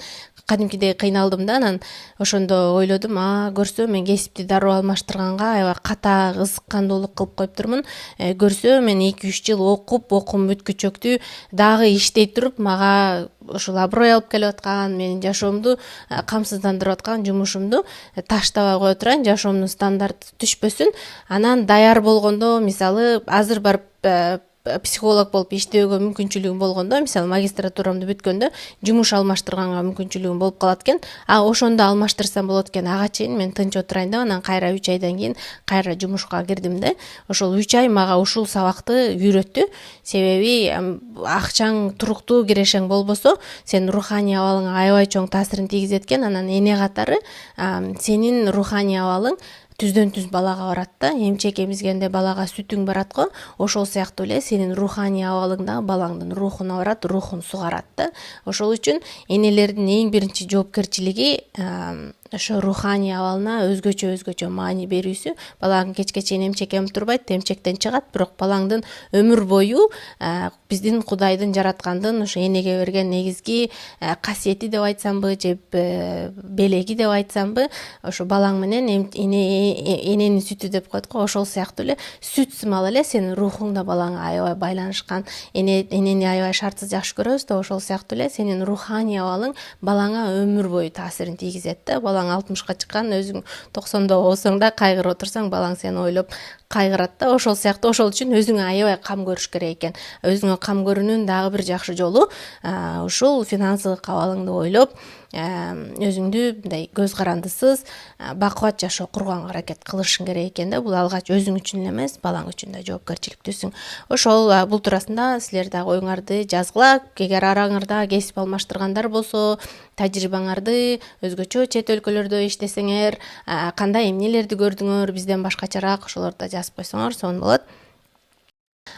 кадимкидей кыйналдым да. Анан ошондо ойлодум, көрсө мен кесипти дароо алмаштырганга аябай ката ызыккандуулук кылып коюптурмун. Көрсө мен 2-3 жыл окуум бүткүчөктүү дагы иштей туруп, мага ушул аброй алып келип аткан, менин жашоомду камсыздандырып аткан жумушумду таштабай кое турайын, жашоомдун стандарты түшпөсүн. Анан даяр болгондо, мисалы, азыр барып психолог болуп иштөөгө мүмкүнчүлүгүм болгондо, мисалы, магистратурамды бүткөндө жумуш алмаштырганга мүмкүнчүлүгүм болуп калат экен. Ошондо алмаштырсам болот экен. Ага чейин мен тынч отурайын деп, анан кайра 3 айдан кийин кайра жумушка кирдим да. Ошол 3 ай мага ушул сабакты үйрөттү. Себеби акчаң туруктуу кирешең болбосо, сенин руханий абалыңа аябай чоң таасирин тийгизет экен. Анан эне катары сенин руханий абалың түздөн түз балага барат да. Эмчек эмизгенде балага сүтүң барат го, ошол сыяктуу эле сенин руханий абалың да балаңдын рухуна барат, рухун сугарат да. Ошол үчүн энелердин эң биринчи жоопкерчилиги ошо руханий абалына өзгөчө маани берүүсү. Балаң кечке чейин эмчек эмип турбайт, эмчектен чыгат, бирок балаңдын өмүр бою биздин Кудайдын жараткандын ошо энеге берген негизги касиети деп айтсамбы, же белеги деп айтсамбы, ошо балаң менен эненин сүтү деп коет го. Ошол сыяктуу эле сүт сымал эле сенин рухуң да балаңа аябай байланышкан. Энени аябай шартсыз жакшы көрөбүз да, ошол сыяктуу эле сенин руханий абалың балаңа өмүр бою таасирин тийгизет да. Балаң 60-ка чыккан, өзүң 90-да болсоң да кайгырып отурсаң, балаң сени ойлоп кайгырат да. Ошол сыяктуу, ошол үчүн өзүңө аябай кам көрүш керек экен. Өзүңө кам көрүүнүн дагы бир жакшы жолу ушул финансылык абалыңды ойлоп, өзүңдү мындай көз карандысыз, бакубат жашоо курганга аракет кылышың керек экен да. Бул алгач өзүң үчүн эле эмес, балаң үчүн да жоопкерчиликтүүсүң. Ошол бул туурасында силер дагы оюңарды жазгыла. Эгер араңарда кесип алмаштыргандар болсо, тажрыйбаңарды өзгөчө чет өлкөлөрдө иштесеңер, кандай эмнелерди көрдүңөр, бизден башкачараак, ошолорду да жазып койсоңор сонун болот.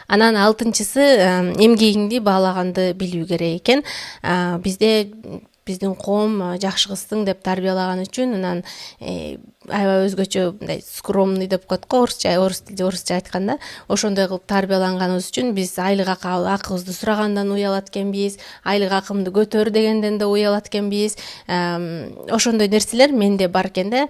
Анан 6-чысы эмгегиңди баалаганды билүү керек экен. Биздин коом жакшы кызсың деп тарбиялаган үчүн, анан аябай өзгөчө мындай скромный деп коет го, орусча айтканда, ошондой кылып тарбияланганыбыз үчүн биз айлык акыбызды сурагандан уялат экенбиз, айлык акымды көтөр дегенден да уялат экенбиз. Ошондой нерселер менде бар экен да.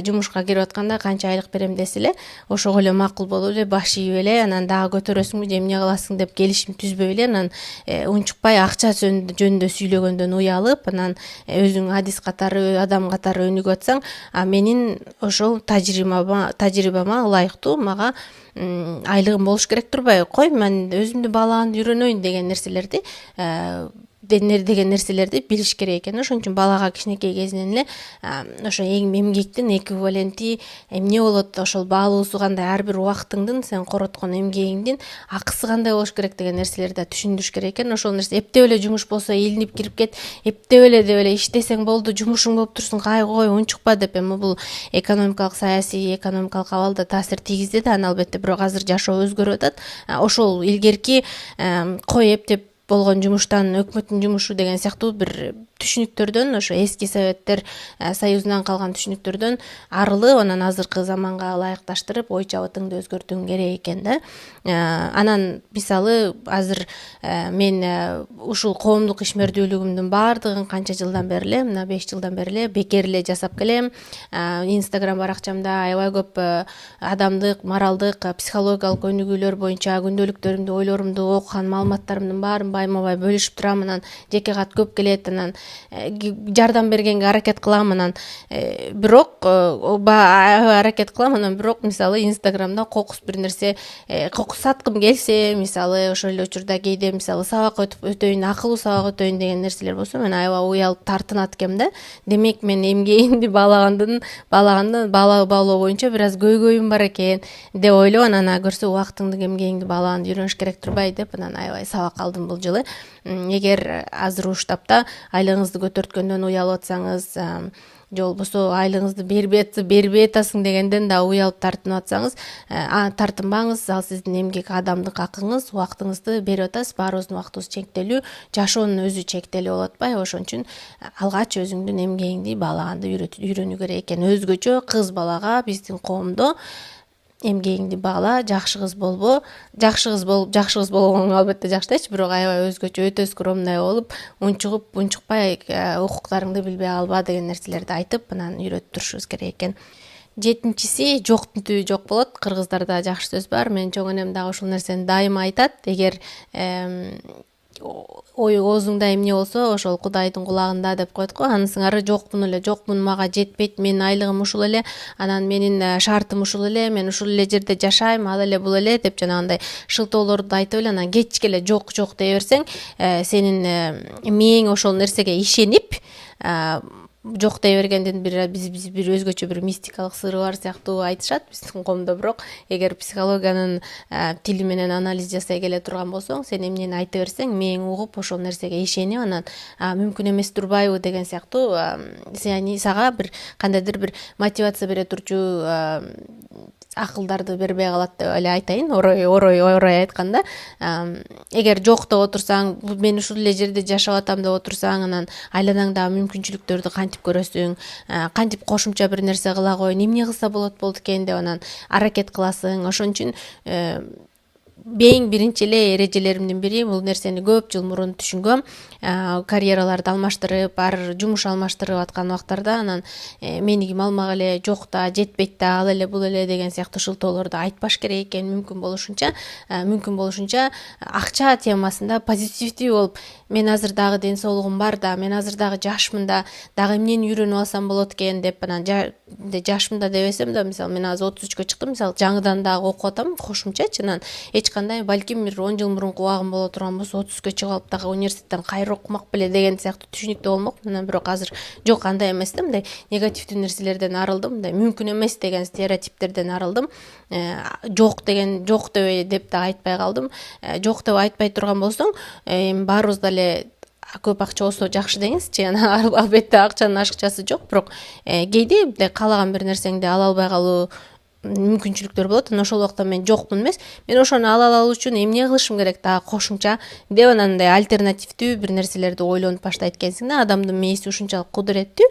Жумушка кирип атканда канча айлык берем десе эле, ошого эле макул болуп эле, баш ийип эле, анан дагы көтөрөсүңбү же эмне кыласың деп келишим түзбөй эле, анан унчукпай акча жөнүндө сүйлөгөндөн уялып, анан өзүң адис катары, адам катары өнүгүп атсаң, менин ошол тажрыйбама ылайыктуу мага айлыгым болуш керек турбайбы? Кой, мен өзүмдү баалаганды үйрөнөйүн деген нерселерди деген нерселерди билиш керек экен. Ошон үчүн балага кичинекей кезинен эле ошо эмгектин эквиваленти эмне болот, ошол баалуусу кандай, ар бир убактыңдын сен короткон эмгегиңдин акысы кандай болуш керек деген нерселерди да түшүндүрүш керек экен. Ошол нерсе эптеп эле жумуш болсо илинип кирип кет, эптеп эле деп эле иштесең болду, жумушуң болуп турсун, кой унчукпа деп. Эми бул экономикалык, саясий, экономикалык абалда таасир тийгизди да, албетте, бирок азыр жашоо өзгөрүп атат. Ошол илгерки кой эптеп болгон жумуштан өкмөттүн жумушу деген сыяктуу бир түшүнүктөрдөн, ошо эски Советтер Союзунан калган түшүнүктөрдөн арылып, анан азыркы заманга ылайыкташтырып, ой чабытыңды өзгөртүүң керек экен да. Анан мисалы азыр мен ушул коомдук ишмердүүлүгүмдүн баардыгын канча жылдан бери эле, мына 5 жылдан бери эле бекер эле жасап келем. Инстаграм баракчамда аябай көп адамдык, моралдык, психологиялык өнүгүүлөр боюнча күндөлүктөрүмдү, ойлорумду, окуган маалыматтарымдын баарын байма-бай бөлүшүп турам. Анан жеке кат көп келет, анан жардам бергенге аракет кылам. Анан бирок аракет кылам, анан бирок мисалы Инстаграмда кокус бир нерсе, кокус саткым келсе, мисалы ошол эле учурда кээде мисалы сабак өтөйүн, акылуу сабак өтөйүн деген нерселер болсо, мен аябай уялып тартынат экем да. Демек мен эмгегимди баалоо боюнча бир аз көйгөйүм бар экен деп ойлоп, анан көрсө убактыңды, эмгегиңди баалаганды үйрөнүш керек турбайбы деп, анан аябай сабак алдым бул жылы. Эгер азыр уштапта айлыгыңызды көтөрткөндөн уялып атсаңыз, же болбосо айлыгыңызды бербей атасың дегенден да уялып тартынып атсаңыз, тартынбаңыз. Ал сиздин эмгек адамдык акыңыз, убактыңызды берип атасыз. Баарыбыздын убактыбыз чектелүү, жашоонун өзү чектелүү болуп атпайбы? Ошон үчүн алгач өзүңдүн эмгегиңди баалаганды үйрөнүү керек экен. Өзгөчө кыз балага биздин коомдо эмгегиңди баала, жакшы кыз болбо. Жакшы кыз болгоң албетте жакшы дечи, бирок аябай өзгөчө, өтө скромный болуп, унчукпай, укуктарыңды билбей калба деген нерселерди айтып, анан үйрөтүп турушубуз керек экен. 7-си жоктун түбү жок болот. Кыргыздарда жакшы сөз бар. Менин чоң энем дагы ушул нерсени дайыма айтат. Эгер оозуңда эмне болсо, ошол Кудайдын кулагында деп коет го. Анысыңары жокмун, мага жетпейт, менин айлыгым ушул эле, анан менин шартым ушул эле, мен ушул эле жерде жашайм, ал эле бул эле деп жанагындай шылтоолорду айтып эле, анан кечке эле жок дей берсең, сенин мээң ошол нерсеге ишенип жок дей бергендин биз бир өзгөчө бир мистикалык сыры бар сыяктуу айтышат биздин коомдо. Бирок эгер психологиянын тили менен анализ жасай келе турган болсоң, сен эмнени айта берсең, мээң угуп ошол нерсеге ишенип, анан мүмкүн эмес турбайбы деген сыяктуу сага бир кандайдыр бир мотивация бере турчу акылдарды бербей калат деп эле айтайын, орой айтканда. Эгер жок деп отурсаң, мен ушул эле жерде жашап атам деп отурсаң, анан айланаңдагы мүмкүнчүлүктөрдү кантип көрөсүң, кантип кошумча бир нерсе кыла коеюн, эмне кылса болот экен деп анан аракет кыласың. Ошон үчүн эң биринчи эле эрежелеримдин бири, бул нерсени көп жыл мурун түшүнгөм. Карьераларды алмаштырып, жумуш алмаштырып аткан убактарда анан мени ким алмак эле, жок да, жетпейт да, ал эле бул эле деген сыяктуу шылтоолорду айтпаш керек экен. Мүмкүн болушунча акча темасында позитивдүү болуп, мен азыр дагы ден соолугум бар да, мен азыр дагы жашмын да, дагы эмнени үйрөнүп алсам болот экен деп, анан жашмын да дебесем да, мисалы мен азыр 33-кө чыктым, мисалы жаңыдан дагы окуп атам кошумчачы, анан эч кандай, балким бир 10 жыл мурунку убагым боло турган болсо, 30-кө чыгып алып дагы университеттен кайра окумак беле деген сыяктуу түшүнүктө болмок. Анан бирок азыр жок, андай эмес да, мындай негативдүү нерселерден арылдым, мындай мүмкүн эмес деген стереотиптерден арылдым. Жок деп да айтпай калдым. Жок деп айтпай турган болсоң, баарыбыз деле көп акча болсо жакшы деңизчи. Анан албетте акчанын ашыкчасы жок, бирок кээде каалаган бир нерсеңди ала албай калуу мүмкүнчүлүктөр болот. Анан ошол убакта мен жокмун эмес, мен ошону ала алуу үчүн эмне кылышым керек дагы кошумча деп, анан мындай альтернативдүү бир нерселерди ойлонуп баштайт экенсиң да. Адамдын мээси ушунчалык кудуреттүү,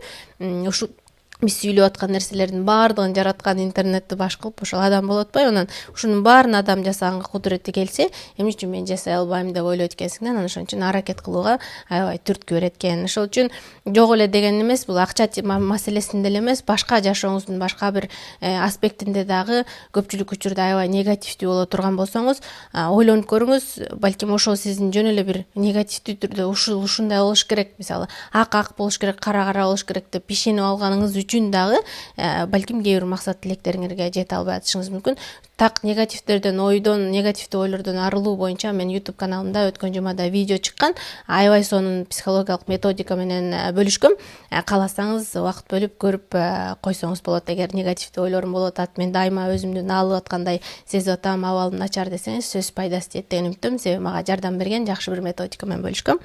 ушу биз сүйлөп аткан нерселердин баардыгын жараткан интернетти баш кылып ошол адам болуп атпайбы? Анан ушунун баарын адам жасаганга кудурети келсе, эмне үчүн мен жасай албайм деп ойлойт экенсиң да. Анан ошон үчүн аракет кылууга аябай түрткү берет экен. Ошол үчүн жок эле деген эмес, бул акча маселесинде эле эмес, башка жашооңуздун башка бир аспектинде дагы көпчүлүк учурда аябай негативдүү боло турган болсоңуз, ойлонуп көрүңүз. Балким ошол сиздин жөн эле бир негативдүү түрдө ушундай болуш керек, мисалы ак болуш керек, кара болуш керек деп ишенип алганыңыз үчүн дагы балким кээ бир максат тилектериңерге жете албай атышыңыз мүмкүн. Так негативдерден, негативдүү ойлордон арылуу боюнча мен YouTube каналымда өткөн жумада видео чыккан. Аябай сонун психологиялык методика менен бөлүшкөм. Кааласаңыз убакыт бөлүп көрүп койсоңуз болот. Эгер негативдүү ойлорум болуп атат, мен дайыма өзүмдү наалып аткандай сезип атам, абалым начар десеңиз, сөзсүз пайдасы тиет деген үмүттөмүн. Себеби мага жардам берген жакшы бир методика менен бөлүшкөм.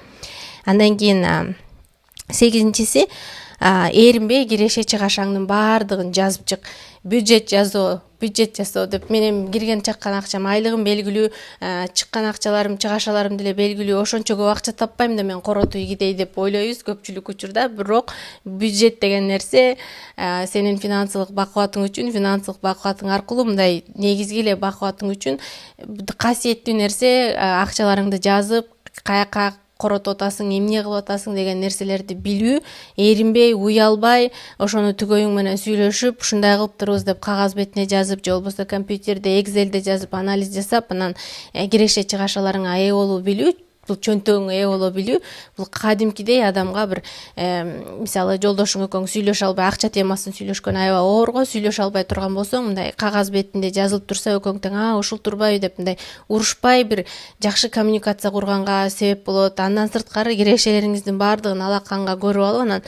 Андан кийин 8-си эринбей киреше чыгашаңдын баардыгын жазып чык. Бюджет жасоо деп менин кирген чыккан акчам, айлыгым белгилүү, чыккан акчаларым, чыгашаларым деле белгилүү. Ошончо көп акча таппайм да мен коротуй кидей деп ойлойбуз көпчүлүк учурда. Бирок бюджет деген нерсе сенин финансылык бакубатың үчүн, финансылык бакубатың аркылуу мындай негизги эле бакубатың үчүн касиеттүү нерсе. Акчаларыңды жазып, каяка коротуп атасың, эмне кылып атасың деген нерселерди билүү, эринбей, уялбай, ошону түгөйүң менен сүйлөшүп, ушундай кылыптырбыз деп кагаз бетине жазып, же болбосо компьютерде, Excel'де жазып, анализ жасап, анан киреше чыгашаларыңа ээ болуу билүү, бул чөнтөгүңө ээ боло билүү, бул кадимкидей адамга бир мисалы жолдошуң экөөң сүйлөшө албай, акча темасын сүйлөшкөн аябай оорго, сүйлөшө албай турган болсоң, мындай кагаз бетинде жазылып турса, экөөң тең ушул турбайбы деп мындай урушпай бир жакшы коммуникация курганга себеп болот. Андан сырткары кирешелериңиздин баардыгын алаканга көрүп алып, анан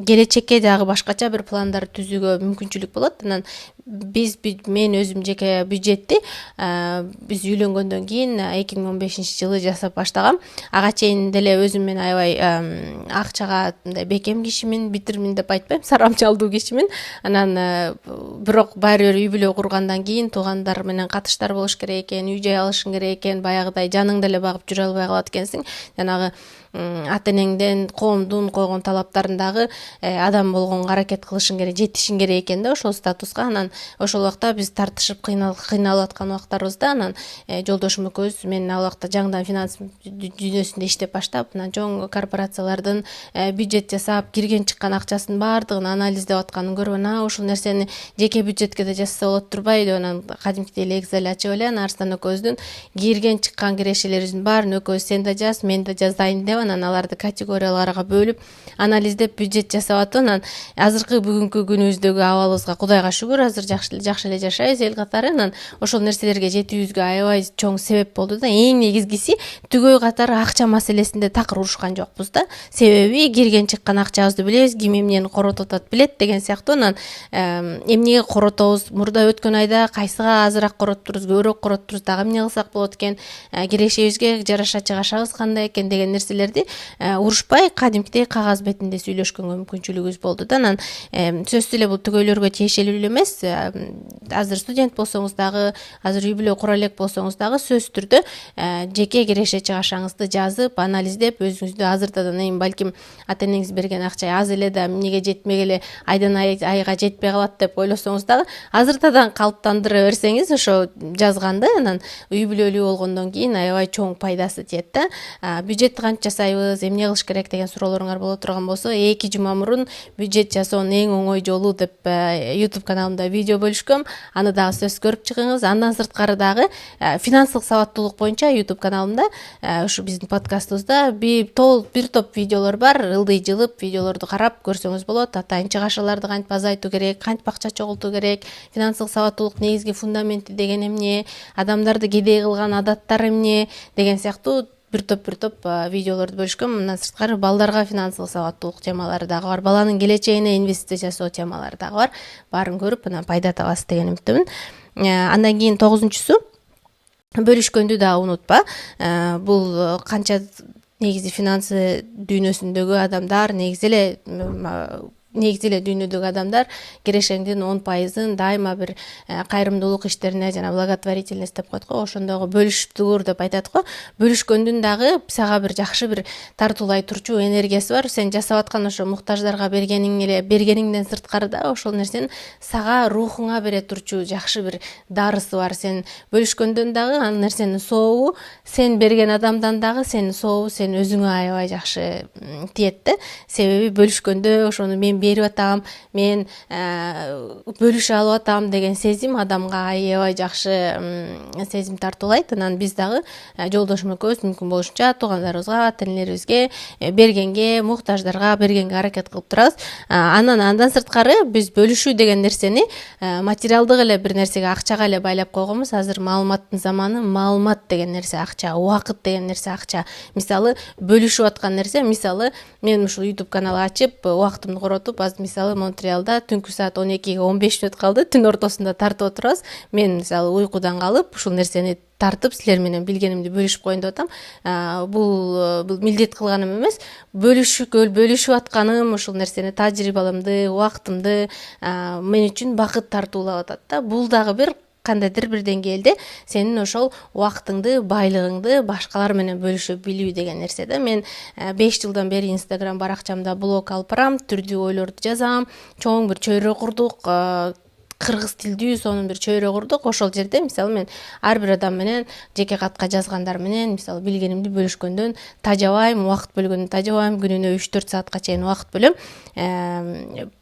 келечекке дагы башкача бир пландар түзүүгө мүмкүнчүлүк болот. Анан мен өзүм жеке бюджетти биз үйлөнгөндөн кийин 2015-жылы жасап баштагам. Ага чейин деле өзүм мен аябай акчага мындай бекем кишимин, битирмин деп айтпайм, сарамчалдуу кишимин. Анан бирок баары бир үй бүлө кургандан кийин туугандар менен катыштар болуш керек экен, үй жай алышың керек экен, баягыдай жаның деле багып жүрө албай калат экенсиң. Жанагы ата энеңден, коомдун койгон талаптарын дагы адам болгонго аракет кылышың керек, жетишиң керек экен да ошол статуска. Анан ошол убакта биз тартышып кыйналып аткан убактарыбызда, анан жолдошум экөөбүз, мен ал убакта жаңыдан финанс дүйнөсүндө иштеп баштап, анан чоң корпорациялардын бюджет жасап, кирген чыккан акчасынын баардыгын анализдеп атканын көрүп, ушул нерсени жеке бюджетке да жазса болот турбайбы деп, анан кадимкидей эле Excel ачып эле, анан Арстан экөөбүздүн кирген чыккан кирешелерибиздин баарын экөөбүз сен да жаз, мен да жазайын деп, анан аларды категорияларга бөлүп анализдеп бюджет жасап атып, анан азыркы бүгүнкү күнүбүздөгү абалыбызга Кудайга шүгүр, азыр жакшы эле жашайбыз эл катары. Анан ошол нерселерге жетүүбүзгө аябай чоң себеп болду да. Эң негизгиси түгөй катары акча маселесинде такыр урушкан жокпуз да. Себеби кирген чыккан акчабызды билебиз, ким эмнени коротуп атат билет деген сыяктуу. Анан эмнеге коротобуз, мурда өткөн айда кайсыга азыраак короттурбуз, көбүрөөк короттурбуз, дагы эмне кылсак болот экен, кирешебизге жараша чыгашабыз кандай экен деген нерселерди урушпай кадимкидей кагаз бетинде сүйлөшкөнгө мүмкүнчүлүгүбүз болду да. Анан сөзсүз эле бул түгөйлөргө тиешелүү эле эмес. Азыр студент болсоңуз дагы, азыр үй бүлө кура элек болсоңуз дагы сөзсүз түрдө жеке киреше чыгашаңызды жазып, анализдеп, өзүңүздү азыртадан балким ата энеңиз берген акча аз эле да эмнеге жетмек эле, айдан айга жетпей калат деп ойлосоңуз дагы азыртадан калыптандыра берсеңиз, ошо жазганды анан үй бүлөлүү болгондон кийин аябай чоң пайдасы тиет да. Бюджетти кантип жасайбыз, эмне кылыш керек деген суроолоруңар боло турган болсо, 2 жума мурун бюджет жасоонун эң оңой жолу деп YouTube каналымда видео бөлүшкөм. Аны дагы сөзсүз көрүп чыгыңыз. Андан сырткары дагы финансылык сабаттуулук боюнча YouTube каналымда ушу биздин подкастыбызда бир топ видеолор бар. Ылдый жылып видеолорду карап көрсөңүз болот. Атайын чыгашаларды кантип азайтуу керек, кантип акча чогултуу керек, финансылык сабаттуулук негизги фундаменти деген эмне, адамдарды кедей кылган адаттар эмне деген сыяктуу бир топ видеолорду бөлүшкөм. Мындан сырткары балдарга финансылык сабаттуулук темалары дагы бар, баланын келечегине инвестиция жасоо темалары дагы бар. Баарын көрүп анан пайда табасыз деген үмүттөмүн. Андан кийин 9-су бөлүшкөндү дагы унутпа. Бул канча негизи финансы дүйнөсүндөгү адамдар, негизи эле дүйнөдөгү адамдар кирешеңдин 10%-ын дайыма бир кайрымдуулук иштерине, жана благотворительность деп коет го, ошондогу бөлүшүптүр деп айтат го. Бөлүшкөндүн дагы сага бир жакшы бир тартуулай турчу энергиясы бар. Сен жасап аткан ошо муктаждарга бергениңден сырткары да ошол нерсенин сага рухуңа бере турчу жакшы бир дарысы бар. Сен бөлүшкөндөн дагы ал нерсенин сообу, сен берген адамдан дагы сенин сообу сен өзүңө аябай жакшы тиет да. Себеби бөлүшкөндө ошону мен берип атам, мен бөлүшө алып атам деген сезим адамга аябай жакшы сезим тартуулайт. Анан биз дагы жолдошум экөөбүз мүмкүн болушунча туугандарыбызга, ата энелерибизге бергенге, муктаждарга бергенге аракет кылып турабыз. Андан сырткары биз бөлүшүү деген нерсени материалдык эле бир нерсеге, акчага эле байлап койгонбуз. Азыр маалыматтын заманы, маалымат деген нерсе акча, убакыт деген нерсе акча. Мисалы бөлүшүп аткан нерсе, мисалы мен ушул YouTube канал ачып, убактымды коротуп, азыр мисалы Монреалда түнкү саат 12-ге 15 мүнөт калды, түн ортосунда тартып отурабыз. Мен мисалы уйкудан калып ушул нерсени тартып силер менен билгенимди бөлүшүп коеюн деп атам. Бул милдет кылганым эмес, бөлүшүп атканым ушул нерсени, тажрыйбалымды, убактымды мен үчүн бакыт тартуулап атат да. Бул дагы бир кандайдыр бир деңгээлде сенин ошол убактыңды, байлыгыңды башкалар менен бөлүшө билүү деген нерсе да. Мен 5 жылдан бери Instagram баракчамда блог алып барам, түрдүү ойлорду жазам, чоң бир чөйрө курдук, кыргыз тилдүү сонун бир чөйрө курдук. Ошол жерде мисалы мен ар бир адам менен жеке катка жазгандар менен мисалы билгенимди бөлүшкөндөн тажабайм, убакыт бөлгөндөн тажабайм, күнүнө 3-4 саатка чейин убакыт бөлөм.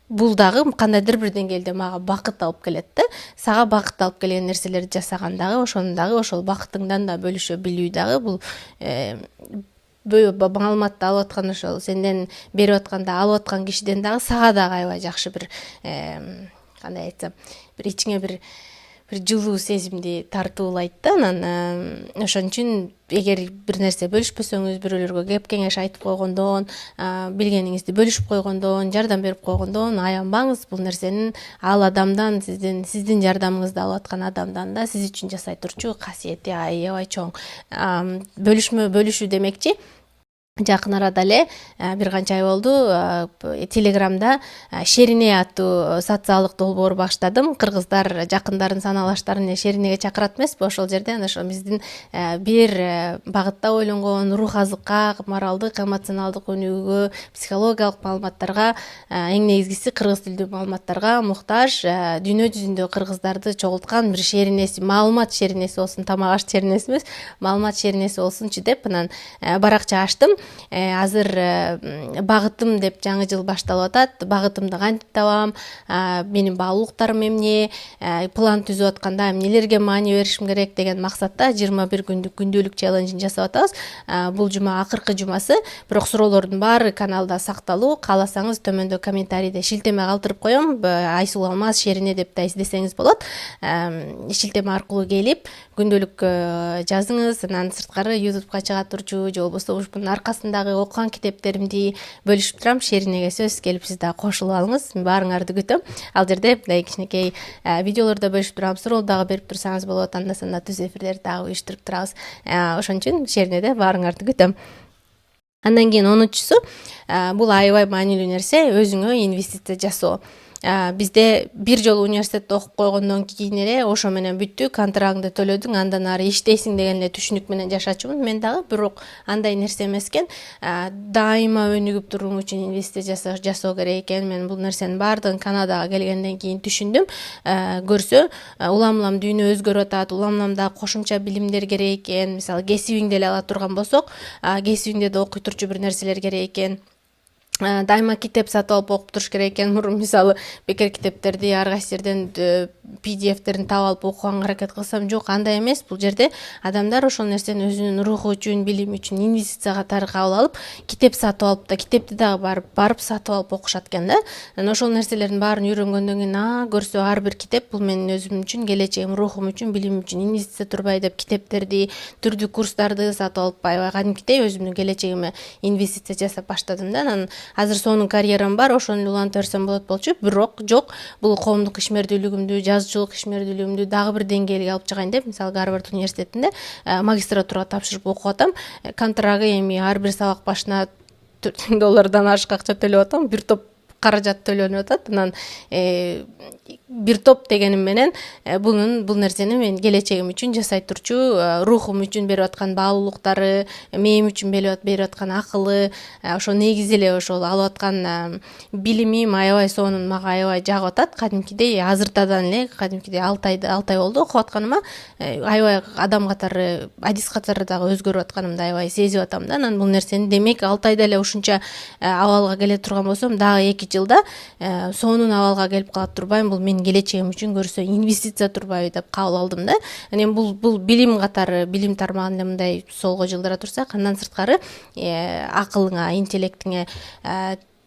Бул дагы кандайдыр бир деңгээлде мага бакыт алып келет да. Сага бакыт алып келген нерселерди жасаган дагы, ошону дагы ошол бакытыңдан да бөлүшө билүү дагы бул маалыматты алып аткан, ошол сенден берип атканда алып аткан кишиден дагы сага дагы аябай жакшы бир кандай айтсам, бир ичиңе бир жылуу сезимди тартуулайт да. Анан ошон үчүн эгер бир нерсе бөлүшпөсөңүз, бирөөлөргө кеп кеңеш айтып койгондон, билгениңизди бөлүшүп койгондон, жардам берип койгондон аянбаңыз. Бул нерсенин ал адамдан, сиздин жардамыңызды алып аткан адамдан да сиз үчүн жасай турчу касиети аябай чоң. Бөлүшүү демекчи, жакын арада эле бир канча ай болду, Телеграмда Шерине аттуу социалдык долбоор баштадым. Кыргыздар жакындарын, саналаштарын Шеринеге чакырат эмеспи? Ошол жерден ошо биздин бир багытта ойлонгон рух азыкка, моралдык, эмоционалдык өнүгүүгө, психологиялык маалыматтарга, эң негизгиси кыргыз тилдүү маалыматтарга муктаж, дүйнө жүзүндө кыргыздарды чогулткан бир шеринеси, маалымат шеринеси болсун, тамак аш шеринеси эмес, маалымат шеринеси болсунчу деп анан баракча ачтым. Азыр багытым деп жаңы жыл башталып атат. Багытымды кантип табам, менин баалуулуктарым эмне, план түзүп атканда эмнелерге маани беришим керек деген максатта 21 күндүк күндөлүк челленжин жасап атабыз. Бул жума акыркы жумасы, бирок суроолордун баары каналда сакталуу. Кааласаңыз төмөндө комментарийде шилтеме калтырып коем. Айсулуу Алмаз Шерине деп да издесеңиз болот. Шилтеме аркылуу келип күндөлүк жазыңыз. Анан сырткары YouTubeга чыга турчу же болбосо ушунун аркасындагы окуган китептеримди бөлүшүп турам. Шеринеге сөз келип сиз да кошулуп алыңыз. Баарыңарды күтөм. Ал жерде мындай кичинекей видеолордо бөлүшүп турам. Суроо дагы берип турсаңыз болот. Анда-санда түз эфирлерди дагы уюштуруп турабыз. Ошон үчүн Шеринеде баарыңарды күтөм. Андан кийин 10-чусу, бул аябай маанилүү нерсе, өзүңө инвестиция жасоо. Бизде бир жолу университетте окуп койгондон кийин эле ошо менен бүттү, контрагыңды төлөдүң, андан ары иштейсиң деген эле түшүнүк менен жашачумун мен дагы. Бирок андай нерсе эмес экен. Дайыма өнүгүп турууң үчүн инвестиция жасоо керек экен. Мен бул нерсенин баардыгын Канадага келгенден кийин түшүндүм. Көрсө, улам дүйнө өзгөрүп атат, улам да кошумча билимдер керек экен. Мисалы, кесибиңди эле ала турган болсок, кесибиңде да окуй турчу бир нерселер керек экен. Дайыма китеп сатып алып окуп туруш керек экен. Мурун мисалы бекер китептерди ар кайсы жерден PDF-терин таап алып окуганга аракет кылсам, жок, андай эмес. Бул жерде адамдар ошол нерсени өзүнүн руху үчүн, билими үчүн инвестиция катары кабыл алып, китеп сатып алып да, китепти дагы барып сатып алып окушат экен да. Анан ошол нерселердин баарын үйрөнгөндөн кийин көрсө ар бир китеп бул менин өзүм үчүн, келечегим, рухум үчүн, билимим үчүн инвестиция турбай деп китептерди, түрдүү курстарды сатып алып аябай кадимкидей өзүмдүн келечегиме инвестиция жасап баштадым да. Анан азыр сонун карьерам бар, ошону улантып берсем болот болчу. Бирок жок, бул коомдук ишмердүүлүгүмдү, жазуучулук ишмердүүлүгүмдү дагы бир деңгээлге алып чыгайын деп, мисалы Гарвард университетинде магистратурага тапшырып окуп атам. Контрагы эми ар бир сабак башына $4 ашык акча төлөп атам. Бир топ каражат төлөнүп атат. Анан бир топ дегеним менен бул нерсени мен келечегим үчүн жасай турчу, рухум үчүн берип аткан баалуулуктары, мээм үчүн берип аткан акылы, ошо негизи эле ошол алып аткан билимим аябай сонун мага аябай жагып атат. Кадимкидей азыртадан эле кадимкидей 6 ай болду окуп атканыма, аябай адам катары, адис катары дагы өзгөрүп атканымды аябай сезип атам да. Анан бул нерсени демек 6 айда эле ушунча абалга келе турган болсом, дагы 2 жылда сонун абалга келип калат турбайбы, бул менин келечегим үчүн көрсө инвестиция турбайбы деп кабыл алдым да. Эми бул билим катары, билим тармагын эле мындай солго жылдыра турсак, андан сырткары акылыңа, интеллектиңе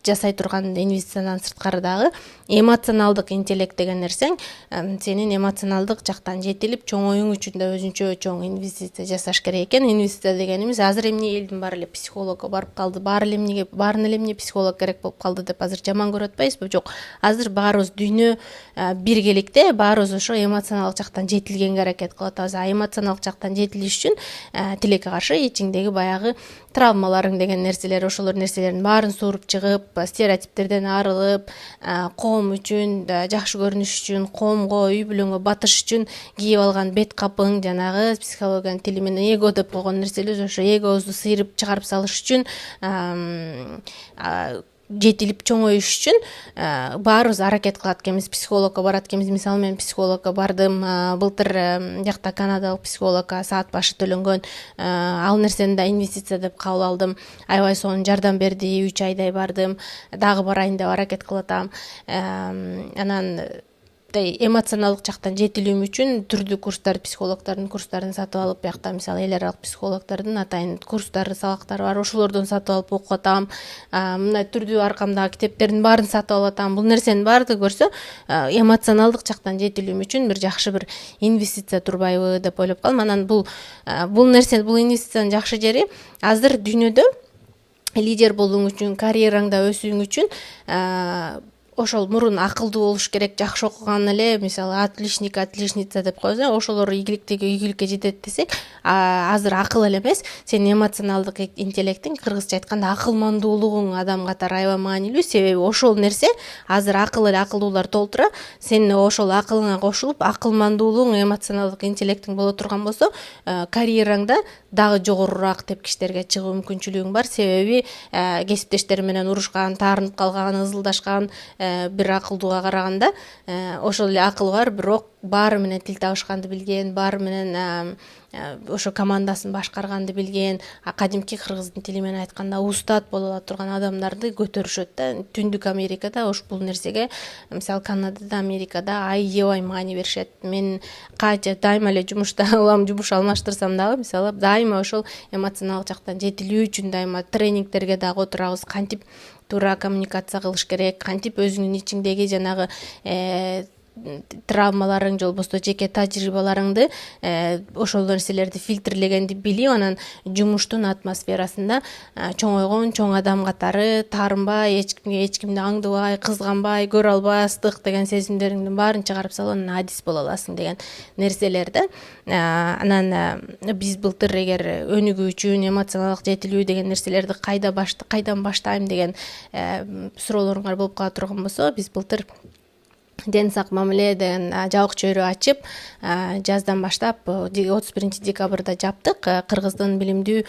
жасай турган инвестициядан сырткары дагы эмоционалдык интеллект деген нерсең сенин эмоционалдык жактан жетилип чоңоюң үчүн да өзүнчө чоң инвестиция жасаш керек экен. Инвестиция дегенибиз азыр эмне элдин баары эле психологко барып калды, баарын эле эмне психолог керек болуп калды деп азыр жаман көрүп атпайбызбы? Жок, азыр баарыбыз дүйнө биргеликте, баарыбыз ошо эмоционалдык жактан жетилгенге аракет кылып атабыз. Эмоционалдык жактан жетилиш үчүн тилекке каршы ичиңдеги баягы травмаларың деген нерселер, ошолор нерселердин баарын сууруп чыгып, стереотиптерден арылып, коом үчүн, жакшы көрүнүш үчүн, коомго, үй бүлөңгө батыш үчүн кийип алган бет капың, жанагы психологиянын тили менен эго деп койгон нерселер, ошо эгобузду сыйрып чыгарып салыш үчүн, жетилип чоңоюш үчүн баарыбыз аракет кылат экенбиз, психологко барат экенбиз. Мисалы мен психологко бардым, былтыр жакта канадалык психологко саат башы төлөнгөн, ал нерсени да инвестиция деп кабыл алдым. Аябай сонун жардам берди, 3 айдай бардым, дагы барайын деп аракет кылып атам. Анан эмоционалдык жактан жетилүүм үчүн түрдүү курстар, психологдордун курстарын сатып алып, биякта мисалы эл аралык психологдордун атайын курстары, сабактары бар, ошолордон сатып алып окуп атам. Мындай түрдүү аркамдагы китептердин баарын сатып алып атам. Бул нерсенин баардыгы көрсө эмоционалдык жактан жетилүүм үчүн бир жакшы бир инвестиция турбайбы деп ойлоп калдым. Анан бул инвестициянын жакшы жери, азыр дүйнөдө лидер болууң үчүн, карьераңда өсүүң үчүн ошол мурун акылдуу болуш керек, жакшы окуган эле, мисалы отличник, отличница деп коебуз, ошолор ийгиликке жетет десек, азыр акыл эле эмес, сенин эмоционалдык интеллектиң, кыргызча айтканда акылмандуулугуң адам катары аябай маанилүү. Себеби ошол нерсе азыр акыл эле акылдуулар толтура, сен ошол акылыңа кошулуп, акылмандуулугуң, эмоционалдык интеллектиң боло турган болсо, карьераңда дагы жогорураак тепкичтерге чыгуу мүмкүнчүлүгүң бар. Себеби кесиптештери менен урушкан, таарынып калган, ызылдашкан бир акылдууга караганда ошол эле акылы бар, бирок баары менен тил табышканды билген, баары менен ошо командасын башкарганды билген, кадимки кыргыздын тили менен айтканда устат боло турган адамдарды көтөрүшөт да. Түндүк Америкада бул нерсеге, мисалы Канадада, Америкада аябай маани беришет. Мен канча дайыма эле жумушта улам, жумуш алмаштырсам дагы, мисалы дайыма ошол эмоционалдык жактан жетилүү үчүн дайыма тренингтерге дагы отурабыз. Кантип туура коммуникация кылыш керек, кантип өзүңдүн ичиңдеги жанагы травмаларың же болбосо жеке тажрыйбаларыңды, ошол нерселерди фильтрлегенди билип, анан жумуштун атмосферасында чоңойгон чоң адам катары таарынбай, эч кимди аңдыбай, кызганбай, көрө албастык деген сезимдериңдин баарын чыгарып салып, анан адис боло аласың деген нерселер да. Анан биз былтыр эгер өнүгүү үчүн эмоционалдык жетилүү деген нерселерди кайдан баштайм деген суроолоруңар болуп кала турган болсо, биз былтыр ден сак мамиле деген жабык чөйрө ачып, жаздан баштап 31 декабрда жаптык. Кыргыздын билимдүү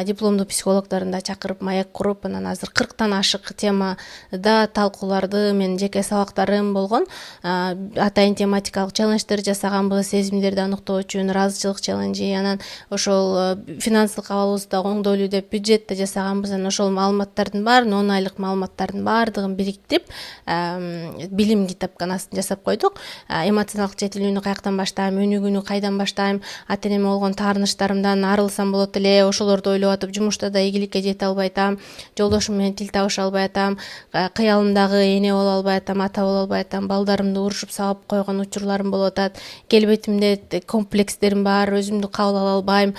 дипломдуу психологдорун да чакырып, маек куруп, анан азыр 40тан ашык темада талкууларды, менин жеке сабактарым болгон. Атайын тематикалык челлендждер жасаганбыз, сезимдерди аныктоо үчүн ыраазычылык челленджи, анан ошол финансылык абалыбызды да оңдойлуу деп бюджет да жасаганбыз. Анан ошол маалыматтардын баарын, 10 айлык маалыматтардын баардыгын бириктирип, билим китапканасын жасап койдук. Эмоционалдык жетилүүнү каяктан баштайм, өнүгүүнү кайдан баштайм, ата-энеме болгон таарынычтарымдан арылсам болот эле, ошолорду ойлоп атып жумушта да ийгиликке жете албай атам, жолдошум менен тил табыша албай атам, кыялымдагы эне боло албай атам, ата боло албай атам, балдарымды урушуп сабап койгон учурларым болуп атат, келбетимде комплекстерим бар, өзүмдү кабыл ала албайм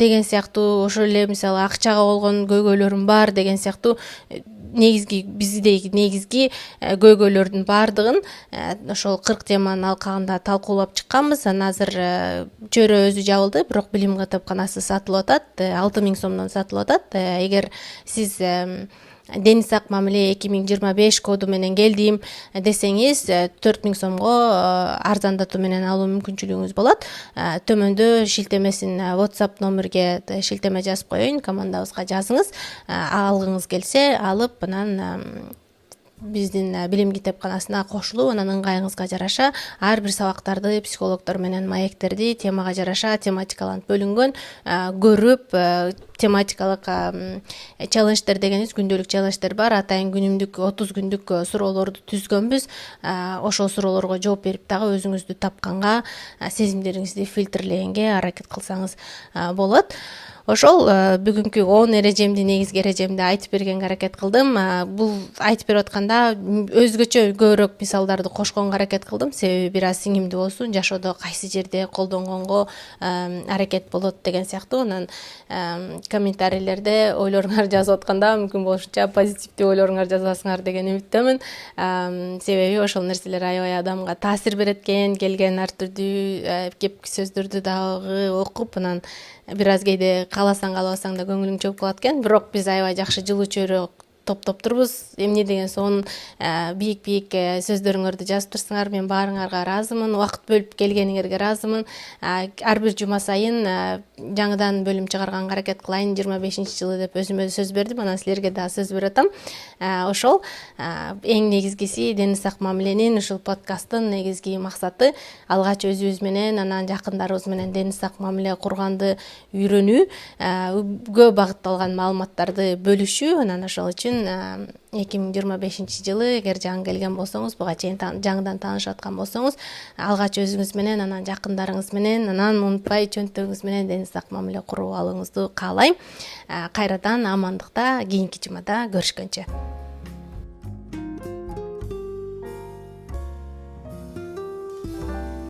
деген сыяктуу, ошол эле мисалы акчага болгон көйгөйлөрүм бар деген сыяктуу биздеги негизги көйгөйлөрдүн баардыгын ошол 40 теманын алкагында талкуулап чыкканбыз. Анан азыр чөйрө өзү жабылды, бирок билим китапканасы сатылып атат, 6000 сомдон сатылып атат. Эгер сиз Дени сак мамиле 2025 коду менен келдим десеңиз 4000 сомго арзандатуу менен алуу мүмкүнчүлүгүңүз болот. Төмөндө шилтемесин WhatsApp номерге шилтеме жазып коеюн, командабызга жазыңыз. Алгыңыз келсе алып, анан биздин билим китепканасына кошулуп, анан ыңгайыңызга жараша ар бир сабактарды психологдор менен маектерди темага жараша тематикаланып бөлүнгөн көрүп, тематикалык челлендждер дегенибиз күндөлүк челлендждер бар. Атайын күнүмдүк 30 күндүк суроолорду түзгөнбүз. Ошол суроолорго жооп берип дагы өзүңүздү тапканга, сезимдериңизди фильтрлегенге аракет кылсаңыз болот. Ошол бүгүнкү 10 эрежемди, негизги эрежемди айтып бергенге аракет кылдым. Бул айтып берип атканда өзгөчө көбүрөөк мисалдарды кошконго аракет кылдым, себеби бир аз сиңимдүү болсун, жашоодо кайсы жерде колдонгонго аракет болот деген сыяктуу. Анан комментарийлерде ойлоруңарды жазып атканда мүмкүн болушунча позитивдүү ойлоруңарды жазасыңар деген үмүттөмүн. Себеби ошол нерселер аябай адамга таасир берет экен. Келген ар түрдүү кеп сөздөрдү дагы окуп, анан бир аз кээде кааласаң каалабасаң да көңүлүң чөгүп калат экен. Бирок биз аябай жакшы жылуу чөйрө топтоптурбуз. Эмне деген соң бийик сөздөрүңөрдү жазып турсуңар. Мен баарыңарга ыраазымын. Убакыт бөлүп келгениңерге ыраазымын. Ар бир жума сайын жаңыдан бөлүм чыгарганга аракет кылайын 25-жылы деп өзүмө сөз бердим. Анан силерге да сөз берип атам. Ошол эң негизгиси Дени сак мамиленин ушул подкасттын негизги максаты алгач өзүбүз менен, анан жакындарыбыз менен дени сак мамиле курганды үйрөнүүгө багытталган маалыматтарды бөлүшүү. Анан ошол үчүн 2025-жылы эгер жаңы келген болсоңуз, буга чейин жаңыдан таанышып аткан болсоңуз, алгач өзүңүз менен, анан жакындарыңыз менен, анан унутпай чөнтөгүңүз менен дени сак мамиле куруп алууңузду каалайм. Кайрадан амандыкта, кийинки жумада көрүшкөнчө.